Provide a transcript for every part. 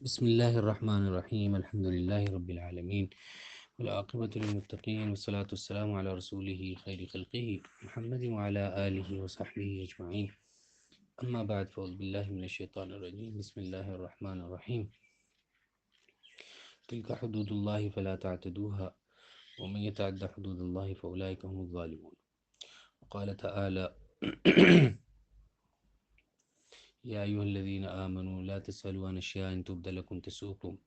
بسم الله الرحمن الرحيم الحمد لله رب العالمين والعاقبة للمتقين والصلاة والسلام على رسوله خير خلقه محمد وعلى آله وصحبه أجمعين. أما بعد فأعوذ بالله من الشيطان الرجيم. بسم الله الرحمن الرحيم. تلك حدود الله فلا تعتدوها ومن يتعد حدود الله فأولئك هم الظالمون. وقال تعالى يا أيها الذين آمنوا لا تسألوا عن أشياء إن تبد لكم تسؤكم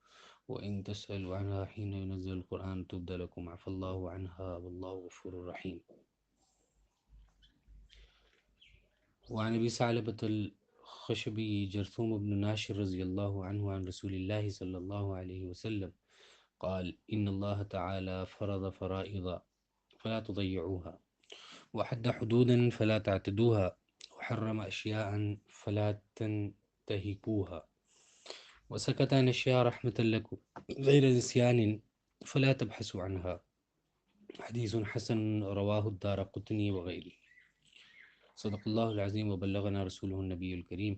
وإن تسألوا عنها حين ينزل القرآن تبد لكم عفى الله عنها والله غفور رحيم. وعن أبي ثعلبة الخشبي جرثوم بن ناشر رضي الله عنه عن رسول الله صلى الله عليه وسلم قال إن الله تعالى فرض فرائض فلا تضيعوها وحد حدودا فلا تعتدوها وحرم أشياء فلا تنتهكوها وسكت عن أشياء رحمة لكم غير نسيان فلا تبحثوا عنها. حديث حسن رواه الدارقطني وغيره. صدق الله العظيم وبلغنا رسوله النبي الكريم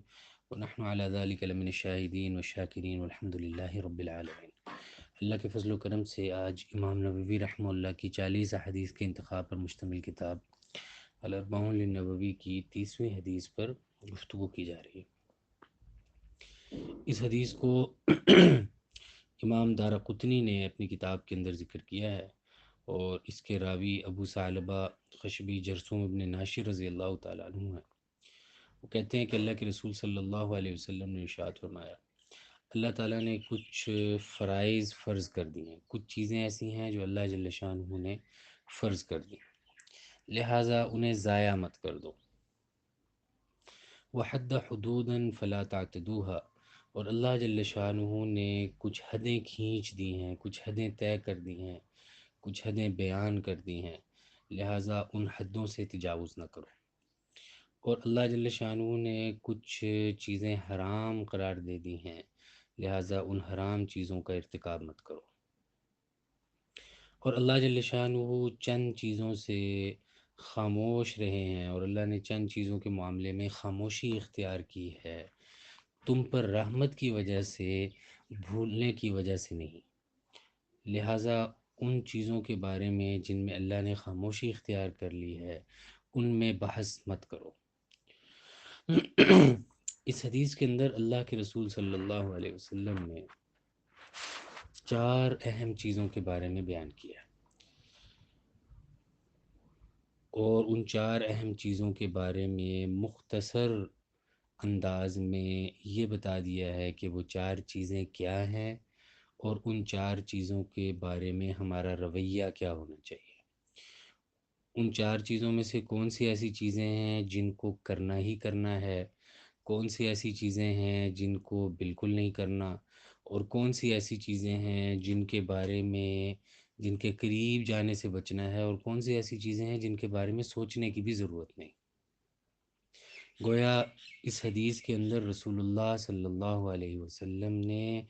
ونحن على ذلك لمن الشاهدين والشاكرين والحمد لله رب العالمين. اللہ کے فضل و کرم سے آج امام نووی رحمہ اللہ کی 40 حدیث کے انتخاب پر مشتمل کتاب الاربعون للنووی کی 30ویں حدیث پر گفتگو کی جا رہی ہے. اس حدیث کو امام دارقطنی نے اپنی کتاب کے اندر ذکر کیا ہے اور اس کے راوی ابو ثعلبہ خشبی جرثوم ابن ناشر رضی اللہ تعالیٰ عنہ ہیں. وہ کہتے ہیں کہ اللہ کے رسول صلی اللہ علیہ وسلم نے ارشاد فرمایا اللہ تعالیٰ نے کچھ فرائض فرض کر دی ہیں، کچھ چیزیں ایسی ہیں جو اللہ جل شانہ نے فرض کر دی، لہٰذا انہیں ضائع مت کر دو. وحد حدودا فلا تعتدوها، اور اللہ جل شانہ نے کچھ حدیں کھینچ دی ہیں، کچھ حدیں طے کر دی ہیں، کچھ حدیں بیان کر دی ہیں، لہٰذا ان حدوں سے تجاوز نہ کرو. اور اللہ جل شانہ نے کچھ چیزیں حرام قرار دے دی ہیں، لہٰذا ان حرام چیزوں کا ارتکاب مت کرو. اور اللہ جل شانہ چند چیزوں سے خاموش رہے ہیں اور اللہ نے چند چیزوں کے معاملے میں خاموشی اختیار کی ہے، تم پر رحمت کی وجہ سے، بھولنے کی وجہ سے نہیں. لہٰذا ان چیزوں کے بارے میں جن میں اللہ نے خاموشی اختیار کر لی ہے ان میں بحث مت کرو. اس حدیث کے اندر اللہ کے رسول صلی اللہ علیہ وسلم نے 4 اہم چیزوں کے بارے میں بیان کیا اور ان 4 اہم چیزوں کے بارے میں مختصر انداز میں یہ بتا دیا ہے کہ وہ 4 چیزیں کیا ہیں اور ان 4 چیزوں کے بارے میں ہمارا رویہ کیا ہونا چاہیے. ان 4 چیزوں میں سے کون سی ایسی چیزیں ہیں جن کو کرنا ہی کرنا ہے، کون سی ایسی چیزیں ہیں جن کو بالکل نہیں کرنا، اور کون سی ایسی چیزیں ہیں جن کے بارے میں جن کے قریب جانے سے بچنا ہے، اور کون سی ایسی چیزیں ہیں جن کے بارے میں سوچنے کی بھی ضرورت نہیں. گویا اس حدیث کے اندر رسول اللہ صلی اللہ علیہ وسلم نے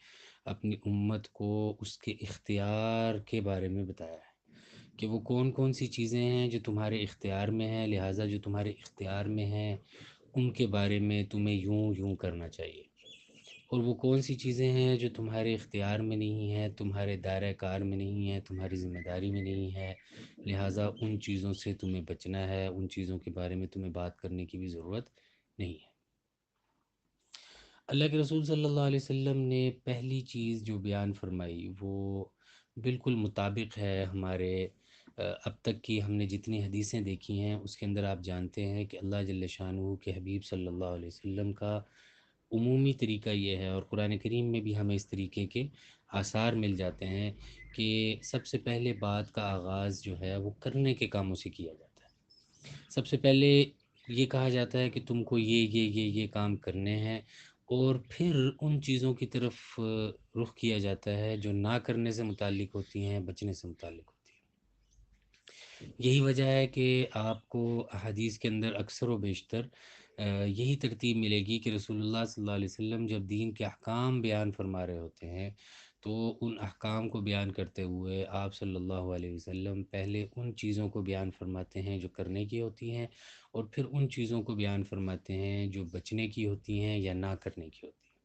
اپنی امت کو اس کے اختیار کے بارے میں بتایا ہے کہ وہ کون کون سی چیزیں ہیں جو تمہارے اختیار میں ہیں، لہٰذا جو تمہارے اختیار میں ہیں ان کے بارے میں تمہیں یوں کرنا چاہیے، اور وہ کون سی چیزیں ہیں جو تمہارے اختیار میں نہیں ہیں، تمہارے دائرہ کار میں نہیں ہیں، تمہاری ذمہ داری میں نہیں ہے، لہٰذا ان چیزوں سے تمہیں بچنا ہے، ان چیزوں کے بارے میں تمہیں بات کرنے کی بھی ضرورت نہیں ہے. اللہ کے رسول صلی اللہ علیہ وسلم نے پہلی چیز جو بیان فرمائی وہ بالکل مطابق ہے ہمارے اب تک کی ہم نے جتنی حدیثیں دیکھی ہیں اس کے اندر آپ جانتے ہیں کہ اللہ جل شانہ کے حبیب صلی اللہ علیہ وسلم کا عمومی طریقہ یہ ہے، اور قرآن کریم میں بھی ہمیں اس طریقے کے آثار مل جاتے ہیں کہ سب سے پہلے بات کا آغاز جو ہے وہ کرنے کے کاموں سے کیا جاتا ہے. سب سے پہلے یہ کہا جاتا ہے کہ تم کو یہ کام کرنے ہیں، اور پھر ان چیزوں کی طرف رخ کیا جاتا ہے جو نہ کرنے سے متعلق ہوتی ہیں، بچنے سے متعلق ہوتی ہیں. یہی وجہ ہے کہ آپ کو احادیث کے اندر اکثر و بیشتر یہی ترتیب ملے گی کہ رسول اللہ صلی اللہ علیہ وسلم جب دین کے احکام بیان فرما رہے ہوتے ہیں تو ان احکام کو بیان کرتے ہوئے آپ صلی اللہ علیہ وسلم پہلے ان چیزوں کو بیان فرماتے ہیں جو کرنے کی ہوتی ہیں، اور پھر ان چیزوں کو بیان فرماتے ہیں جو بچنے کی ہوتی ہیں یا نہ کرنے کی ہوتی ہیں.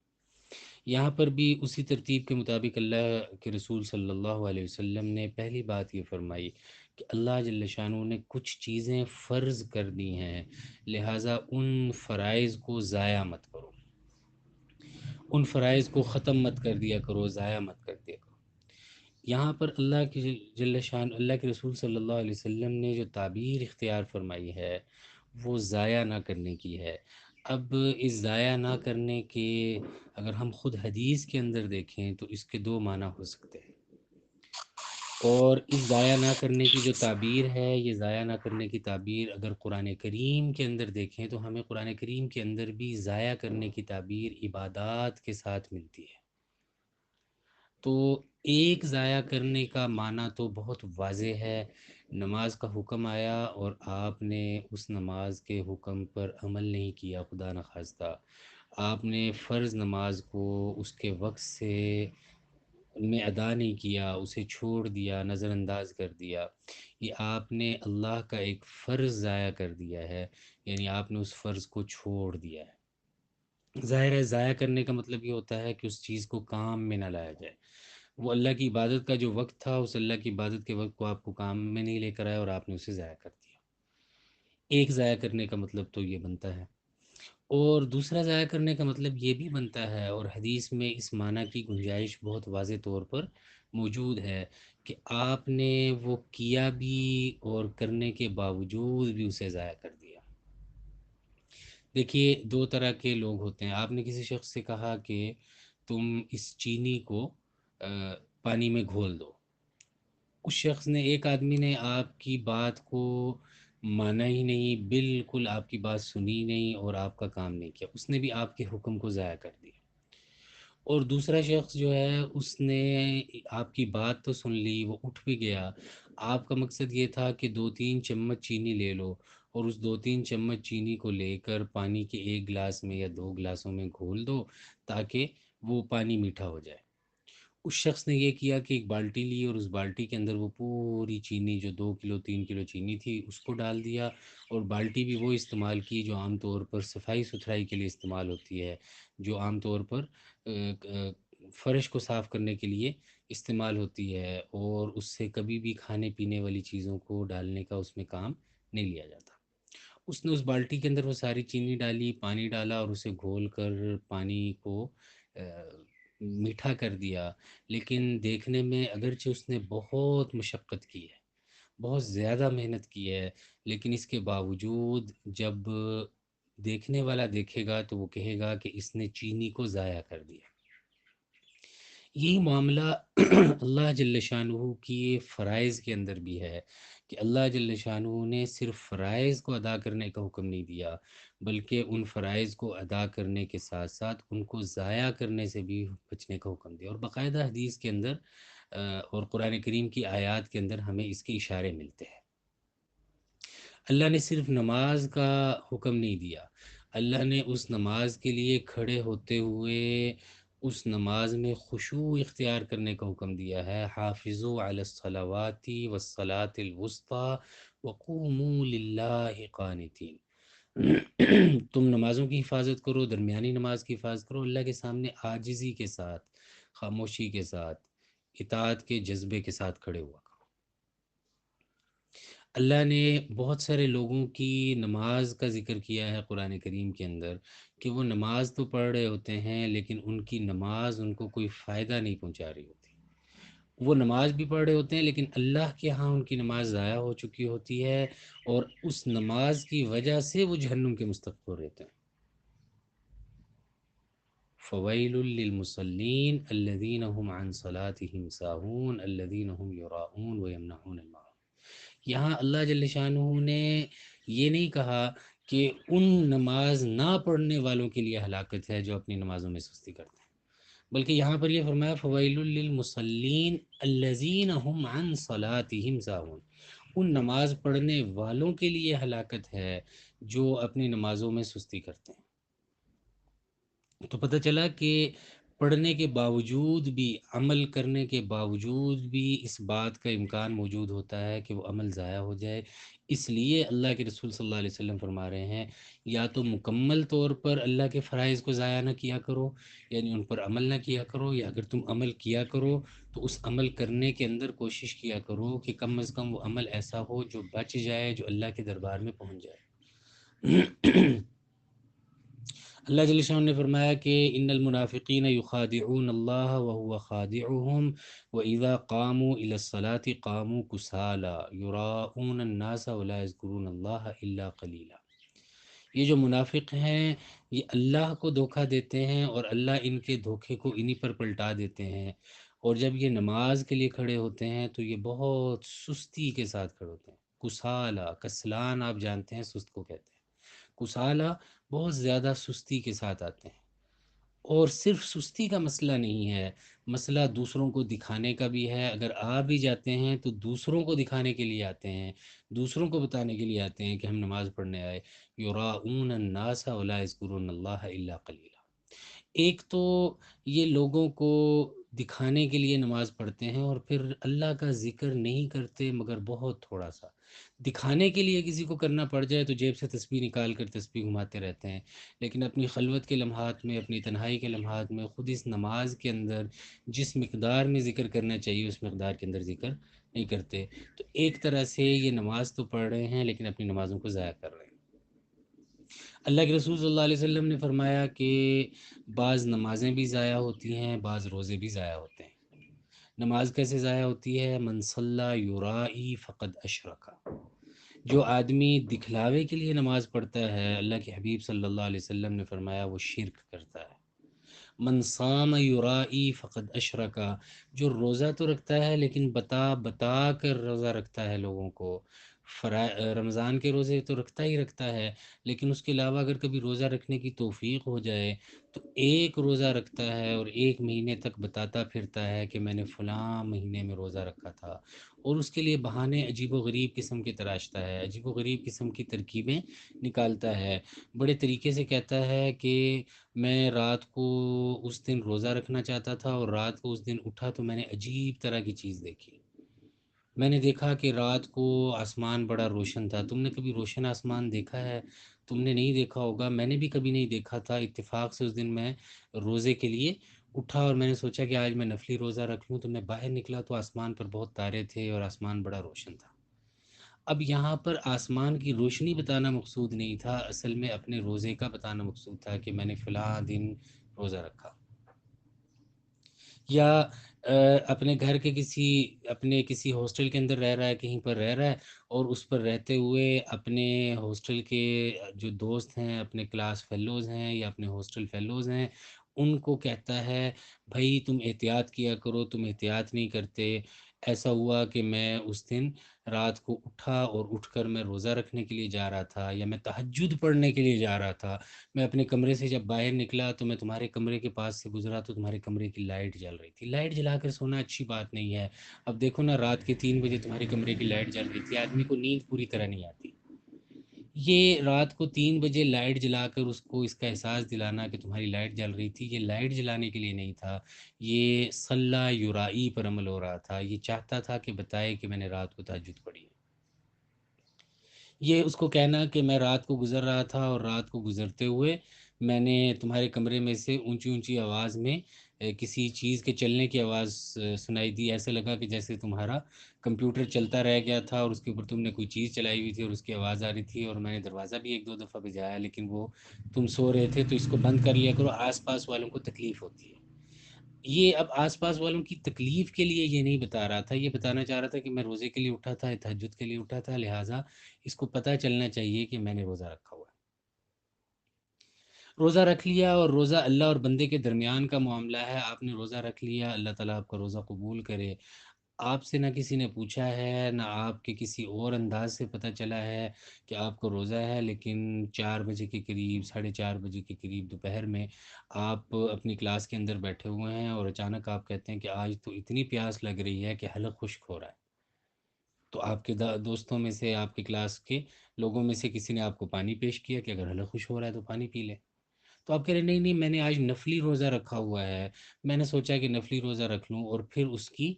یہاں پر بھی اسی ترتیب کے مطابق اللہ کے رسول صلی اللہ علیہ وسلم نے پہلی بات یہ فرمائی کہ اللہ جل شانہ نے کچھ چیزیں فرض کر دی ہیں، لہٰذا ان فرائض کو ضائع مت کرو، ان فرائض کو ختم مت کر دیا کرو، ضائع مت کر دیا کرو۔ یہاں پر اللہ کی جل شان اللہ کے رسول صلی اللہ علیہ وسلم نے جو تعبیر اختیار فرمائی ہے وہ ضائع نہ کرنے کی ہے۔ اب اس ضائع نہ کرنے کے اگر ہم خود حدیث کے اندر دیکھیں تو اس کے دو معنی ہو سکتے ہیں، اور اس ضائع نہ کرنے کی جو تعبیر ہے، یہ ضائع نہ کرنے کی تعبیر اگر قرآن کریم کے اندر دیکھیں تو ہمیں قرآن کریم کے اندر بھی ضائع کرنے کی تعبیر عبادات کے ساتھ ملتی ہے۔ تو ایک ضائع کرنے کا معنی تو بہت واضح ہے، نماز کا حکم آیا اور آپ نے اس نماز کے حکم پر عمل نہیں کیا، خدا نخواستہ آپ نے فرض نماز کو اس کے وقت سے میں ادا نہیں کیا، اسے چھوڑ دیا، نظر انداز کر دیا، یہ آپ نے اللہ کا ایک فرض ضائع کر دیا ہے، یعنی آپ نے اس فرض کو چھوڑ دیا ہے۔ ظاہر ہے ضائع کرنے کا مطلب یہ ہوتا ہے کہ اس چیز کو کام میں نہ لایا جائے، وہ اللہ کی عبادت کا جو وقت تھا اس اللہ کی عبادت کے وقت کو آپ کو کام میں نہیں لے کر آیا اور آپ نے اسے ضائع کر دیا۔ ایک ضائع کرنے کا مطلب تو یہ بنتا ہے، اور دوسرا ضائع کرنے کا مطلب یہ بھی بنتا ہے، اور حدیث میں اس معنی کی گنجائش بہت واضح طور پر موجود ہے کہ آپ نے وہ کیا بھی اور کرنے کے باوجود بھی اسے ضائع کر دیا۔ دیکھیے دو طرح کے لوگ ہوتے ہیں، آپ نے کسی شخص سے کہا کہ تم اس چینی کو پانی میں گھول دو، اس شخص نے، ایک آدمی نے آپ کی بات کو مانا ہی نہیں، بالکل آپ کی بات سنی نہیں اور آپ کا کام نہیں کیا، اس نے بھی آپ کے حکم کو ضائع کر دیا۔ اور دوسرا شخص جو ہے اس نے آپ کی بات تو سن لی، وہ اٹھ بھی گیا، آپ کا مقصد یہ تھا کہ 2-3 چمچ چینی لے لو، اور اس 2-3 چمچ چینی کو لے کر پانی کے ایک گلاس میں یا 2 گلاسوں میں گھول دو تاکہ وہ پانی میٹھا ہو جائے۔ اس شخص نے یہ کیا کہ ایک بالٹی لی اور اس بالٹی کے اندر وہ پوری چینی جو 2 کلو 3 کلو چینی تھی اس کو ڈال دیا، اور بالٹی بھی وہ استعمال کی جو عام طور پر صفائی ستھرائی کے لیے استعمال ہوتی ہے، جو عام طور پر فرش کو صاف کرنے کے لیے استعمال ہوتی ہے، اور اس سے کبھی بھی کھانے پینے والی چیزوں کو ڈالنے کا اس میں کام نہیں لیا جاتا۔ اس نے اس بالٹی کے اندر وہ ساری چینی ڈالی، پانی ڈالا اور اسے گھول کر پانی کو میٹھا کر دیا، لیکن دیکھنے میں اگرچہ اس نے بہت مشقت کی ہے، بہت زیادہ محنت کی ہے، لیکن اس کے باوجود جب دیکھنے والا دیکھے گا تو وہ کہے گا کہ اس نے چینی کو ضائع کر دیا۔ یہی معاملہ اللہ جل شانہ کی فرائض کے اندر بھی ہے کہ اللہ جل شانہ نے صرف فرائض کو ادا کرنے کا حکم نہیں دیا، بلکہ ان فرائض کو ادا کرنے کے ساتھ ساتھ ان کو ضائع کرنے سے بھی بچنے کا حکم دیا، اور باقاعدہ حدیث کے اندر اور قرآن کریم کی آیات کے اندر ہمیں اس کے اشارے ملتے ہیں۔ اللہ نے صرف نماز کا حکم نہیں دیا، اللہ نے اس نماز کے لیے کھڑے ہوتے ہوئے اس نماز میں خشوع اختیار کرنے کا حکم دیا ہے، حافظوا علی الصلوات والصلاة الوسطی وقوموا للہ قانتین۔ تم نمازوں کی حفاظت کرو، درمیانی نماز کی حفاظت کرو، اللہ کے سامنے عاجزی کے ساتھ، خاموشی کے ساتھ، اطاعت کے جذبے کے ساتھ کھڑے ہوا کرو۔ اللہ نے بہت سارے لوگوں کی نماز کا ذکر کیا ہے قرآن کریم کے اندر کہ وہ نماز تو پڑھ رہے ہوتے ہیں لیکن ان کی نماز ان کو کوئی فائدہ نہیں پہنچا رہی ہوتی، وہ نماز بھی پڑھ رہے ہوتے ہیں لیکن اللہ کے ہاں ان کی نماز ضائع ہو چکی ہوتی ہے، اور اس نماز کی وجہ سے وہ جہنم کے مستحق ہو رہتے ہیں۔ فویل للمصلین الذین هم عن صلاتهم ساہون الذین هم یراؤون ویمنعون الماعون۔ یہاں اللہ جل شانہ نے یہ نہیں کہا کہ ان نماز نہ پڑھنے والوں کے لیے ہلاکت ہے جو اپنی نمازوں میں سستی کرتے ہیں، بلکہ یہاں پر یہ فرمایا فویل للمصلین الذین هم عن صلاتهم ساہون، ان نماز پڑھنے والوں کے لیے ہلاکت ہے جو اپنی نمازوں میں سستی کرتے ہیں۔ تو پتہ چلا کہ پڑھنے کے باوجود بھی، عمل کرنے کے باوجود بھی اس بات کا امکان موجود ہوتا ہے کہ وہ عمل ضائع ہو جائے۔ اس لیے اللہ کے رسول صلی اللہ علیہ وسلم فرما رہے ہیں، یا تو مکمل طور پر اللہ کے فرائض کو ضائع نہ کیا کرو، یعنی ان پر عمل نہ کیا کرو، یا اگر تم عمل کیا کرو تو اس عمل کرنے کے اندر کوشش کیا کرو کہ کم از کم وہ عمل ایسا ہو جو بچ جائے، جو اللہ کے دربار میں پہنچ جائے۔ اللہ جل شاہ نے فرمایا کہ ان المنافقین یخادعون اللہ وهو خادعهم واذا قاموا الى الصلاة قاموا كسالى يراؤون الناس ولا يذكرون اللہ الا قلیلا۔ یہ جو منافق ہیں یہ اللہ کو دھوکہ دیتے ہیں اور اللہ ان کے دھوکے کو انہی پر پلٹا دیتے ہیں، اور جب یہ نماز کے لیے کھڑے ہوتے ہیں تو یہ بہت سستی کے ساتھ کھڑے ہوتے ہیں۔ کسالہ، کسلان آپ جانتے ہیں سست کو کہتے ہیں، کسالہ بہت زیادہ سستی کے ساتھ آتے ہیں۔ اور صرف سستی کا مسئلہ نہیں ہے، مسئلہ دوسروں کو دکھانے کا بھی ہے۔ اگر آ بھی جاتے ہیں تو دوسروں کو دکھانے کے لیے آتے ہیں، دوسروں کو بتانے کے لیے آتے ہیں کہ ہم نماز پڑھنے آئے۔ یراؤون الناس ولا یذکرون اللہ الا قلیلا۔ ایک تو یہ لوگوں کو دکھانے کے لیے نماز پڑھتے ہیں اور پھر اللہ کا ذکر نہیں کرتے مگر بہت تھوڑا سا۔ دکھانے کے لیے کسی کو کرنا پڑ جائے تو جیب سے تسبیح نکال کر تسبیح گھماتے رہتے ہیں، لیکن اپنی خلوت کے لمحات میں، اپنی تنہائی کے لمحات میں خود اس نماز کے اندر جس مقدار میں ذکر کرنا چاہیے اس مقدار کے اندر ذکر نہیں کرتے۔ تو ایک طرح سے یہ نماز تو پڑھ رہے ہیں لیکن اپنی نمازوں کو ضائع کر رہے ہیں۔ اللہ کے رسول صلی اللہ علیہ وسلم نے فرمایا کہ بعض نمازیں بھی ضائع ہوتی ہیں، بعض روزے بھی ضائع ہوتے ہیں۔ نماز کیسے ضائع ہوتی ہے؟ من صلی یرائی فقد اشرک۔ جو آدمی دکھلاوے کے لیے نماز پڑھتا ہے، اللہ کے حبیب صلی اللہ علیہ وسلم نے فرمایا وہ شرک کرتا ہے۔ من صام یرائی فقد اشرکا، جو روزہ تو رکھتا ہے لیکن بتا بتا کر روزہ رکھتا ہے لوگوں کو، رمضان کے روزے تو رکھتا ہی رکھتا ہے، لیکن اس کے علاوہ اگر کبھی روزہ رکھنے کی توفیق ہو جائے تو ایک روزہ رکھتا ہے اور ایک مہینے تک بتاتا پھرتا ہے کہ میں نے فلاں مہینے میں روزہ رکھا تھا، اور اس کے لیے بہانے عجیب و غریب قسم کے تراشتا ہے، عجیب و غریب قسم کی ترکیبیں نکالتا ہے، بڑے طریقے سے کہتا ہے کہ میں رات کو اس دن روزہ رکھنا چاہتا تھا اور رات کو اس دن اٹھا تو میں نے عجیب طرح کی چیز دیکھی۔ میں نے دیکھا کہ رات کو آسمان بڑا روشن تھا۔ تم نے کبھی روشن آسمان دیکھا ہے؟ تم نے نہیں دیکھا ہوگا، میں نے بھی کبھی نہیں دیکھا تھا۔ اتفاق سے اس دن میں روزے کے لیے اٹھا اور میں نے سوچا کہ آج میں نفلی روزہ رکھ لوں، تو میں باہر نکلا تو آسمان پر بہت تارے تھے اور آسمان بڑا روشن تھا۔ اب یہاں پر آسمان کی روشنی بتانا مقصود نہیں تھا، اصل میں اپنے روزے کا بتانا مقصود تھا کہ میں نے فلاں دن روزہ رکھا۔ یا اپنے گھر کے اپنے کسی ہاسٹل کے اندر رہ رہا ہے، کہیں پر رہ رہا ہے، اور اس پر رہتے ہوئے اپنے ہاسٹل کے جو دوست ہیں، اپنے کلاس فیلوز ہیں یا اپنے ہاسٹل فیلوز ہیں، ان کو کہتا ہے بھائی تم احتیاط کیا کرو، تم احتیاط نہیں کرتے۔ ایسا ہوا کہ میں اس دن رات کو اٹھا اور اٹھ کر میں روزہ رکھنے کے لیے جا رہا تھا، یا میں تہجد پڑھنے کے لیے جا رہا تھا، میں اپنے کمرے سے جب باہر نکلا تو میں تمہارے کمرے کے پاس سے گزرا تو تمہارے کمرے کی لائٹ جل رہی تھی۔ لائٹ جلا کر سونا اچھی بات نہیں ہے۔ اب دیکھو نا، رات کے 3 بجے تمہارے کمرے کی لائٹ جل رہی تھی، آدمی کو نیند پوری طرح نہیں آتی۔ یہ رات کو 3 بجے لائٹ جلا کر اس کو اس کا احساس دلانا کہ تمہاری لائٹ جل رہی تھی، یہ لائٹ جلانے کے لیے نہیں تھا، یہ صلی یرائی پر عمل ہو رہا تھا۔ یہ چاہتا تھا کہ بتائے کہ میں نے رات کو تہجد پڑھی ہے۔ یہ اس کو کہنا کہ میں رات کو گزر رہا تھا اور رات کو گزرتے ہوئے میں نے تمہارے کمرے میں سے اونچی اونچی آواز میں کسی چیز کے چلنے کی آواز سنائی دی، ایسے لگا کہ جیسے تمہارا کمپیوٹر چلتا رہ گیا تھا اور اس کے اوپر تم نے کوئی چیز چلائی ہوئی تھی اور اس کی آواز آ رہی تھی، اور میں نے دروازہ بھی 1 2 دفعہ بجایا لیکن وہ تم سو رہے تھے، تو اس کو بند کر لیا کرو، آس پاس والوں کو تکلیف ہوتی ہے۔ یہ اب آس پاس والوں کی تکلیف کے لیے یہ نہیں بتا رہا تھا، یہ بتانا چاہ رہا تھا کہ میں روزے کے لیے اٹھا تھا، تہجد کے لیے اٹھا تھا، لہٰذا اس کو پتہ چلنا چاہیے کہ میں نے روزہ رکھا ہوا ہے۔ روزہ رکھ لیا، اور روزہ اللہ اور بندے کے درمیان کا معاملہ ہے۔ آپ نے روزہ رکھ لیا، اللہ تعالیٰ آپ کا روزہ قبول کرے۔ آپ سے نہ کسی نے پوچھا ہے، نہ آپ کے کسی اور انداز سے پتہ چلا ہے کہ آپ کو روزہ ہے، لیکن 4 بجے کے قریب، 4:30 بجے کے قریب دوپہر میں آپ اپنی کلاس کے اندر بیٹھے ہوئے ہیں اور اچانک آپ کہتے ہیں کہ آج تو اتنی پیاس لگ رہی ہے کہ حلق خشک ہو رہا ہے۔ تو آپ کے دوستوں میں سے، آپ کی کلاس کے لوگوں میں سے کسی نے آپ کو پانی پیش کیا کہ اگر حلق خشک ہو رہا ہے تو پانی پی لے۔ تو آپ کہہ رہے ہیں نہیں نہیں میں نے آج نفلی روزہ رکھا ہوا ہے، میں نے سوچا کہ نفلی روزہ رکھ لوں، اور پھر اس کی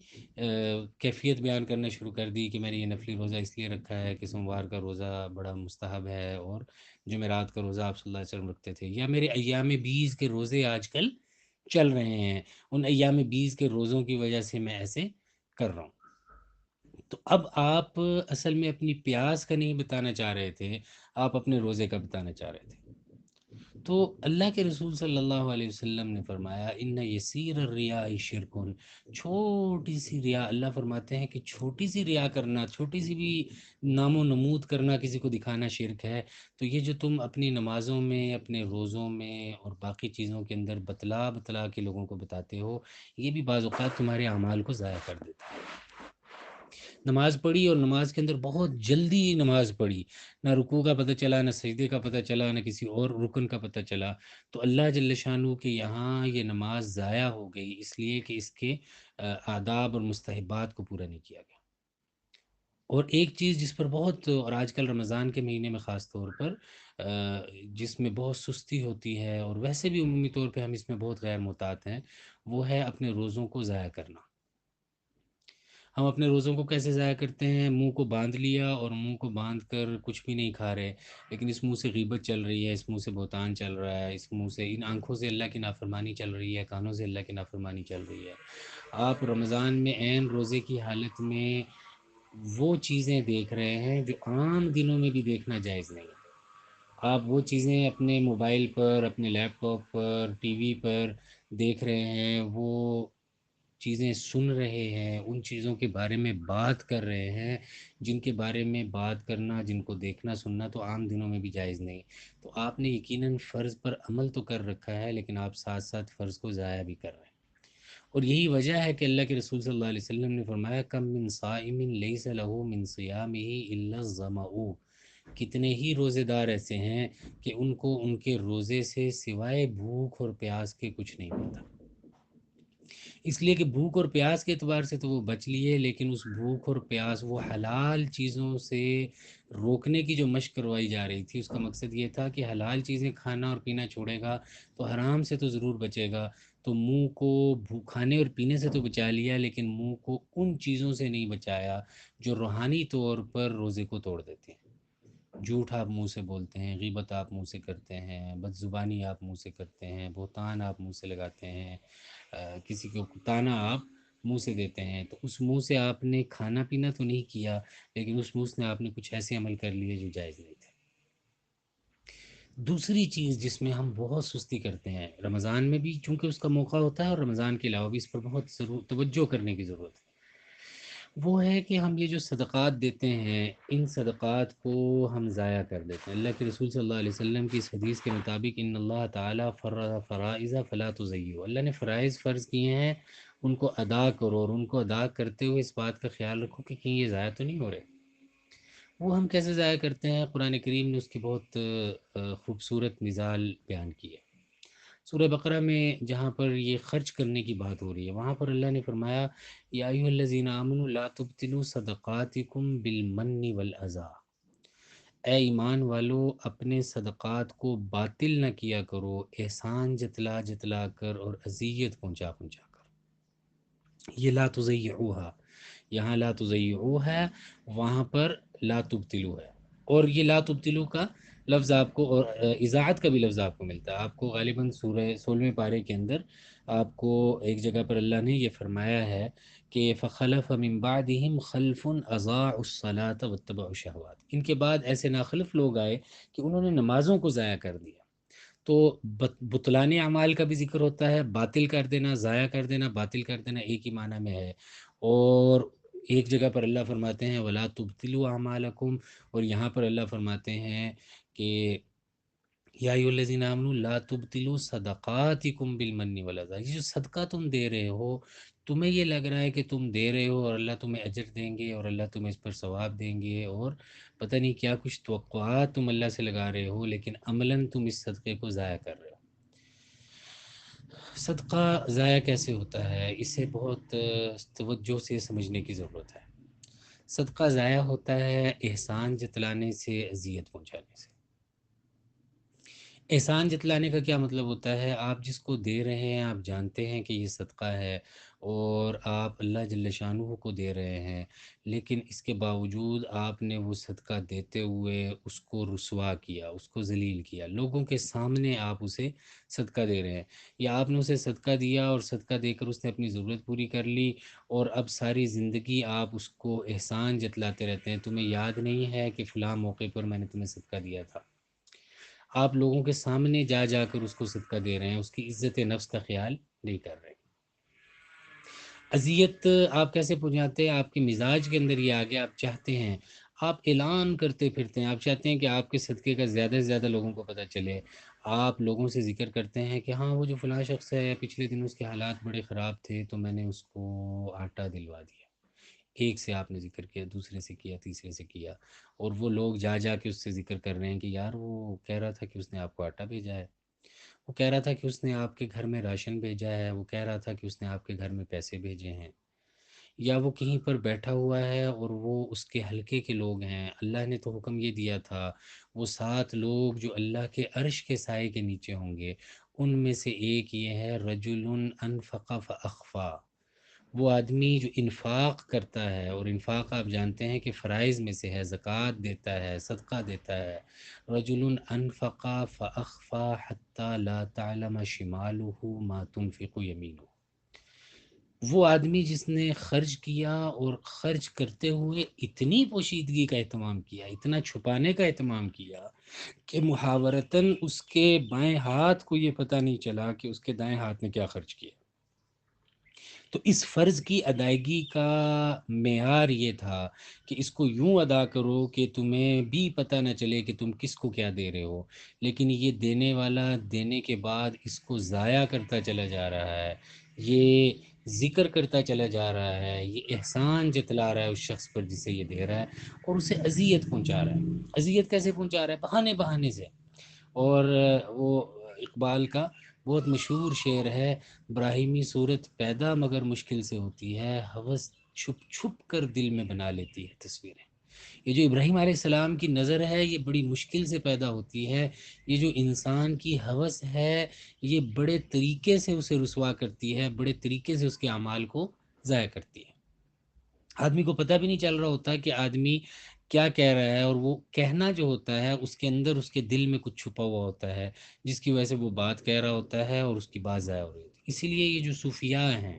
کیفیت بیان کرنا شروع کر دی کہ میں نے یہ نفلی روزہ اس لیے رکھا ہے کہ سوموار کا روزہ بڑا مستحب ہے، اور جمعرات کا روزہ آپ صلی اللہ علیہ وسلم رکھتے تھے، یا میرے ایام بیس کے روزے آج کل چل رہے ہیں، ان ایام بیس کے روزوں کی وجہ سے میں ایسے کر رہا ہوں۔ تو اب آپ اصل میں اپنی پیاس کا نہیں بتانا چاہ رہے تھے، آپ اپنے روزے کا بتانا چاہ رہے تھے۔ تو اللہ کے رسول صلی اللہ علیہ وسلم نے فرمایا ان یسیر الریا شرکن، چھوٹی سی ریا، اللہ فرماتے ہیں کہ چھوٹی سی ریا کرنا، چھوٹی سی بھی نام و نمود کرنا، کسی کو دکھانا شرک ہے۔ تو یہ جو تم اپنی نمازوں میں، اپنے روزوں میں اور باقی چیزوں کے اندر بتلا بتلا کے لوگوں کو بتاتے ہو، یہ بھی بعض اوقات تمہارے اعمال کو ضائع کر دیتا ہے۔ نماز پڑھی اور نماز کے اندر بہت جلدی نماز پڑھی، نہ رکوع کا پتہ چلا، نہ سجدے کا پتہ چلا، نہ کسی اور رکن کا پتہ چلا، تو اللہ جل شانہ کے یہاں یہ نماز ضائع ہو گئی، اس لیے کہ اس کے آداب اور مستحبات کو پورا نہیں کیا گیا۔ اور ایک چیز جس پر بہت، اور آج کل رمضان کے مہینے میں خاص طور پر جس میں بہت سستی ہوتی ہے، اور ویسے بھی عمومی طور پہ ہم اس میں بہت غیر محتاط ہیں، وہ ہے اپنے روزوں کو ضائع کرنا۔ ہم اپنے روزوں کو کیسے ضائع کرتے ہیں؟ منہ کو باندھ لیا اور منہ کو باندھ کر کچھ بھی نہیں کھا رہے، لیکن اس منہ سے غیبت چل رہی ہے، اس منہ سے بہتان چل رہا ہے، اس منہ سے، ان آنکھوں سے اللہ کی نافرمانی چل رہی ہے، کانوں سے اللہ کی نافرمانی چل رہی ہے۔ آپ رمضان میں عین روزے کی حالت میں وہ چیزیں دیکھ رہے ہیں جو عام دنوں میں بھی دیکھنا جائز نہیں ہے۔ آپ وہ چیزیں اپنے موبائل پر، اپنے لیپ ٹاپ پر، ٹی وی پر دیکھ رہے ہیں، وہ چیزیں سن رہے ہیں، ان چیزوں کے بارے میں بات کر رہے ہیں جن کے بارے میں بات کرنا، جن کو دیکھنا سننا تو عام دنوں میں بھی جائز نہیں۔ تو آپ نے یقیناً فرض پر عمل تو کر رکھا ہے، لیکن آپ ساتھ ساتھ فرض کو ضائع بھی کر رہے ہیں۔ اور یہی وجہ ہے کہ اللہ کے رسول صلی اللہ علیہ وسلم نے فرمایا کم من صائم لیس له من صیامہ الا الظمأ، کتنے ہی روزے دار ایسے ہیں کہ ان کو ان کے روزے سے سوائے بھوک اور پیاس کے کچھ نہیں ملتا، اس لیے کہ بھوک اور پیاس کے اعتبار سے تو وہ بچ لیے، لیکن اس بھوک اور پیاس، وہ حلال چیزوں سے روکنے کی جو مشق کروائی جا رہی تھی، اس کا مقصد یہ تھا کہ حلال چیزیں کھانا اور پینا چھوڑے گا تو حرام سے تو ضرور بچے گا۔ تو منہ کو کھانے اور پینے سے تو بچا لیا، لیکن منہ کو ان چیزوں سے نہیں بچایا جو روحانی طور پر روزے کو توڑ دیتے ہیں۔ جھوٹ آپ منہ سے بولتے ہیں، غیبت آپ منہ سے کرتے ہیں، بد زبانی آپ منہ سے کرتے ہیں، بہتان آپ منہ سے لگاتے ہیں، کسی کو تانا آپ منہ سے دیتے ہیں، تو اس منہ سے آپ نے کھانا پینا تو نہیں کیا، لیکن اس منہ سے آپ نے کچھ ایسے عمل کر لیے جو جائز نہیں تھے۔ دوسری چیز جس میں ہم بہت سستی کرتے ہیں رمضان میں بھی، چونکہ اس کا موقع ہوتا ہے، اور رمضان کے علاوہ بھی اس پر بہت توجہ کرنے کی ضرورت ہے، وہ ہے کہ ہم یہ جو صدقات دیتے ہیں، ان صدقات کو ہم ضائع کر دیتے ہیں۔ اللہ کے رسول صلی اللہ علیہ وسلم کی اس حدیث کے مطابق ان اللہ تعالیٰ فرض فرائض فلا تضیعوا، اللہ نے فرائض فرض کیے ہیں، ان کو ادا کرو، اور ان کو ادا کرتے ہوئے اس بات کا خیال رکھو کہ کہیں یہ ضائع تو نہیں ہو رہے۔ وہ ہم کیسے ضائع کرتے ہیں؟ قرآن کریم نے اس کی بہت خوبصورت مثال بیان کی ہے۔ سورہ بقرہ میں جہاں پر یہ خرچ کرنے کی بات ہو رہی ہے، وہاں پر اللہ نے فرمایا یا ایھا الذین آمنوا لا تبطلوا صدقاتکم بالمن والاذی، اے ایمان والو اپنے صدقات کو باطل نہ کیا کرو احسان جتلا جتلا کر اور اذیت پہنچا پہنچا کر۔ یہ لا تضیعوها، یہاں لا تضیعو ہے، وہاں پر لا تبتلو ہے، اور یہ لا تبتلو کا لفظ آپ کو، اور اذاعت کا بھی لفظ آپ کو ملتا ہے، آپ کو غالباً سورہ 16ویں پارے کے اندر آپ کو ایک جگہ پر اللہ نے یہ فرمایا ہے کہ فخلف من بعدہم خلف اضاعوا الصلاة واتبعوا الشہوات، ان کے بعد ایسے ناخلف لوگ آئے کہ انہوں نے نمازوں کو ضائع کر دیا۔ تو بطلان اعمال کا بھی ذکر ہوتا ہے، باطل کر دینا، ضائع کر دینا، باطل کر دینا ایک ہی معنی میں ہے۔ اور ایک جگہ پر اللہ فرماتے ہیں ولا تبطلوا اعمالکم، اور یہاں پر اللہ فرماتے ہیں کہ یا ایھا الذین آمنوا لا تبطلوا صدقاتکم بالمن والاذی، یہ جو صدقہ تم دے رہے ہو، تمہیں یہ لگ رہا ہے کہ تم دے رہے ہو اور اللہ تمہیں اجر دیں گے اور اللہ تمہیں اس پر ثواب دیں گے، اور پتہ نہیں کیا کچھ توقعات تم اللہ سے لگا رہے ہو، لیکن عملاً تم اس صدقے کو ضائع کر رہے ہو۔ صدقہ ضائع کیسے ہوتا ہے؟ اسے بہت توجہ سے سمجھنے کی ضرورت ہے۔ صدقہ ضائع ہوتا ہے احسان جتلانے سے، اذیت پہنچانے سے۔ احسان جتلانے کا کیا مطلب ہوتا ہے؟ آپ جس کو دے رہے ہیں آپ جانتے ہیں کہ یہ صدقہ ہے اور آپ اللہ جل شانہ کو دے رہے ہیں، لیکن اس کے باوجود آپ نے وہ صدقہ دیتے ہوئے اس کو رسوا کیا، اس کو ذلیل کیا، لوگوں کے سامنے آپ اسے صدقہ دے رہے ہیں، یا آپ نے اسے صدقہ دیا اور صدقہ دے کر اس نے اپنی ضرورت پوری کر لی، اور اب ساری زندگی آپ اس کو احسان جتلاتے رہتے ہیں، تمہیں یاد نہیں ہے کہ فلاں موقع پر میں نے تمہیں صدقہ دیا تھا؟ آپ لوگوں کے سامنے جا جا کر اس کو صدقہ دے رہے ہیں، اس کی عزت نفس کا خیال نہیں کر رہے۔ اذیت آپ کیسے پہنچاتے ہیں؟ آپ کے مزاج کے اندر یہ آ گیا، آپ چاہتے ہیں، آپ اعلان کرتے پھرتے ہیں، آپ چاہتے ہیں کہ آپ کے صدقے کا زیادہ سے زیادہ لوگوں کو پتہ چلے۔ آپ لوگوں سے ذکر کرتے ہیں کہ ہاں وہ جو فلاں شخص ہے پچھلے دن اس کے حالات بڑے خراب تھے تو میں نے اس کو آٹا دلوا دیا۔ ایک سے آپ نے ذکر کیا، دوسرے سے کیا، تیسرے سے کیا، اور وہ لوگ جا جا کے اس سے ذکر کر رہے ہیں کہ یار وہ کہہ رہا تھا کہ اس نے آپ کو آٹا بھیجا ہے، وہ کہہ رہا تھا کہ اس نے آپ کے گھر میں راشن بھیجا ہے، وہ کہہ رہا تھا کہ اس نے آپ کے گھر میں پیسے بھیجے ہیں، یا وہ کہیں پر بیٹھا ہوا ہے اور وہ اس کے حلقے کے لوگ ہیں، اللہ نے تو حکم یہ دیا تھا وہ 7 لوگ جو اللہ کے عرش کے سائے کے نیچے ہوں گے، ان میں سے ایک یہ ہے رجل انفق فاخفا، وہ آدمی جو انفاق کرتا ہے، اور انفاق آپ جانتے ہیں کہ فرائض میں سے ہے، زکوٰۃ دیتا ہے، صدقہ دیتا ہے، رجل انفق فاخفا حتى لا تعلم شماله ما تنفق يمينه، وہ آدمی جس نے خرچ کیا اور خرچ کرتے ہوئے اتنی پوشیدگی کا اہتمام کیا، اتنا چھپانے کا اہتمام کیا کہ محاورتاً اس کے بائیں ہاتھ کو یہ پتہ نہیں چلا کہ اس کے دائیں ہاتھ نے کیا خرچ کیا۔ تو اس فرض کی ادائیگی کا معیار یہ تھا کہ اس کو یوں ادا کرو کہ تمہیں بھی پتہ نہ چلے کہ تم کس کو کیا دے رہے ہو، لیکن یہ دینے والا دینے کے بعد اس کو ضائع کرتا چلا جا رہا ہے، یہ ذکر کرتا چلا جا رہا ہے، یہ احسان جتلا رہا ہے اس شخص پر جسے یہ دے رہا ہے، اور اسے اذیت پہنچا رہا ہے۔ اذیت کیسے پہنچا رہا ہے؟ بہانے بہانے سے۔ اور وہ اقبال کا بہت مشہور شعر ہے، ابراہیمی صورت پیدا مگر مشکل سے ہوتی ہے، ہوس چھپ چھپ کر دل میں بنا لیتی ہے تصویریں۔ یہ جو ابراہیم علیہ السلام کی نظر ہے یہ بڑی مشکل سے پیدا ہوتی ہے، یہ جو انسان کی ہوس ہے یہ بڑے طریقے سے اسے رسوا کرتی ہے، بڑے طریقے سے اس کے اعمال کو ضائع کرتی ہے۔ آدمی کو پتہ بھی نہیں چل رہا ہوتا کہ آدمی کیا کہہ رہا ہے، اور وہ کہنا جو ہوتا ہے اس کے اندر اس کے دل میں کچھ چھپا ہوا ہوتا ہے جس کی وجہ سے وہ بات کہہ رہا ہوتا ہے اور اس کی بات ضائع ہو رہی ہوتی ہے۔ اسی لیے یہ جو صوفیاء ہیں،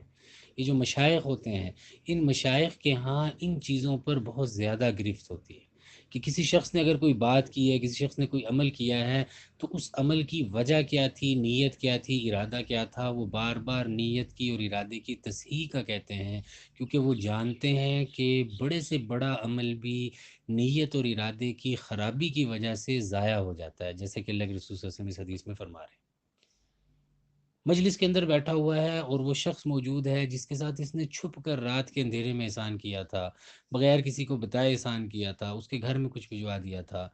یہ جو مشائخ ہوتے ہیں، ان مشائخ کے ہاں ان چیزوں پر بہت زیادہ گرفت ہوتی ہے کہ کسی شخص نے اگر کوئی بات کی ہے، کسی شخص نے کوئی عمل کیا ہے، تو اس عمل کی وجہ کیا تھی، نیت کیا تھی، ارادہ کیا تھا، وہ بار بار نیت کی اور ارادے کی تصحیح کا کہتے ہیں، کیونکہ وہ جانتے ہیں کہ بڑے سے بڑا عمل بھی نیت اور ارادے کی خرابی کی وجہ سے ضائع ہو جاتا ہے، جیسے کہ اللہ کے رسول صلی اللہ علیہ وسلم اس حدیث میں فرما رہے ہیں۔ مجلس کے اندر بیٹھا ہوا ہے اور وہ شخص موجود ہے جس کے ساتھ اس نے چھپ کر رات کے اندھیرے میں احسان کیا تھا، بغیر کسی کو بتائے احسان کیا تھا، اس کے گھر میں کچھ بھجوا دیا تھا،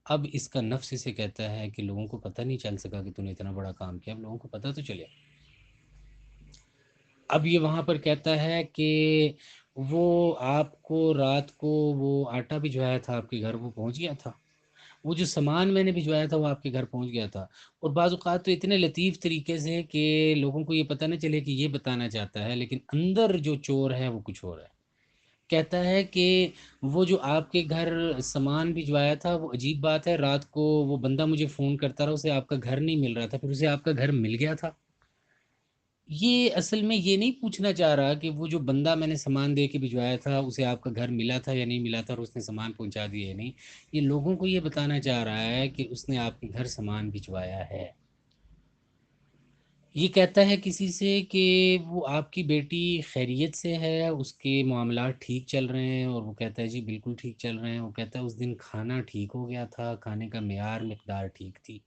اب اس کا نفس اسے کہتا ہے کہ لوگوں کو پتہ نہیں چل سکا کہ تو نے اتنا بڑا کام کیا، اب لوگوں کو پتہ تو چلے۔ اب یہ وہاں پر کہتا ہے کہ وہ آپ کو رات کو وہ آٹا بھجوایا تھا آپ کے گھر، وہ پہنچ گیا تھا، وہ جو سامان میں نے بھجوایا تھا وہ آپ کے گھر پہنچ گیا تھا، اور بعض اوقات تو اتنے لطیف طریقے سے کہ لوگوں کو یہ پتہ نہ چلے کہ یہ بتانا چاہتا ہے، لیکن اندر جو چور ہے وہ کچھ اور ہے۔ کہتا ہے کہ وہ جو آپ کے گھر سامان بھجوایا تھا وہ عجیب بات ہے، رات کو وہ بندہ مجھے فون کرتا رہا، اسے آپ کا گھر نہیں مل رہا تھا، پھر اسے آپ کا گھر مل گیا تھا۔ یہ اصل میں یہ نہیں پوچھنا چاہ رہا کہ وہ جو بندہ میں نے سامان دے کے بھجوایا تھا اسے آپ کا گھر ملا تھا یا نہیں ملا تھا اور اس نے سامان پہنچا دیا یا نہیں، یہ لوگوں کو یہ بتانا چاہ رہا ہے کہ اس نے آپ کے گھر سامان بھجوایا ہے۔ یہ کہتا ہے کسی سے کہ وہ آپ کی بیٹی خیریت سے ہے، اس کے معاملات ٹھیک چل رہے ہیں، اور وہ کہتا ہے جی بالکل ٹھیک چل رہے ہیں، وہ کہتا ہے اس دن کھانا ٹھیک ہو گیا تھا، کھانے کا معیار مقدار ٹھیک تھی۔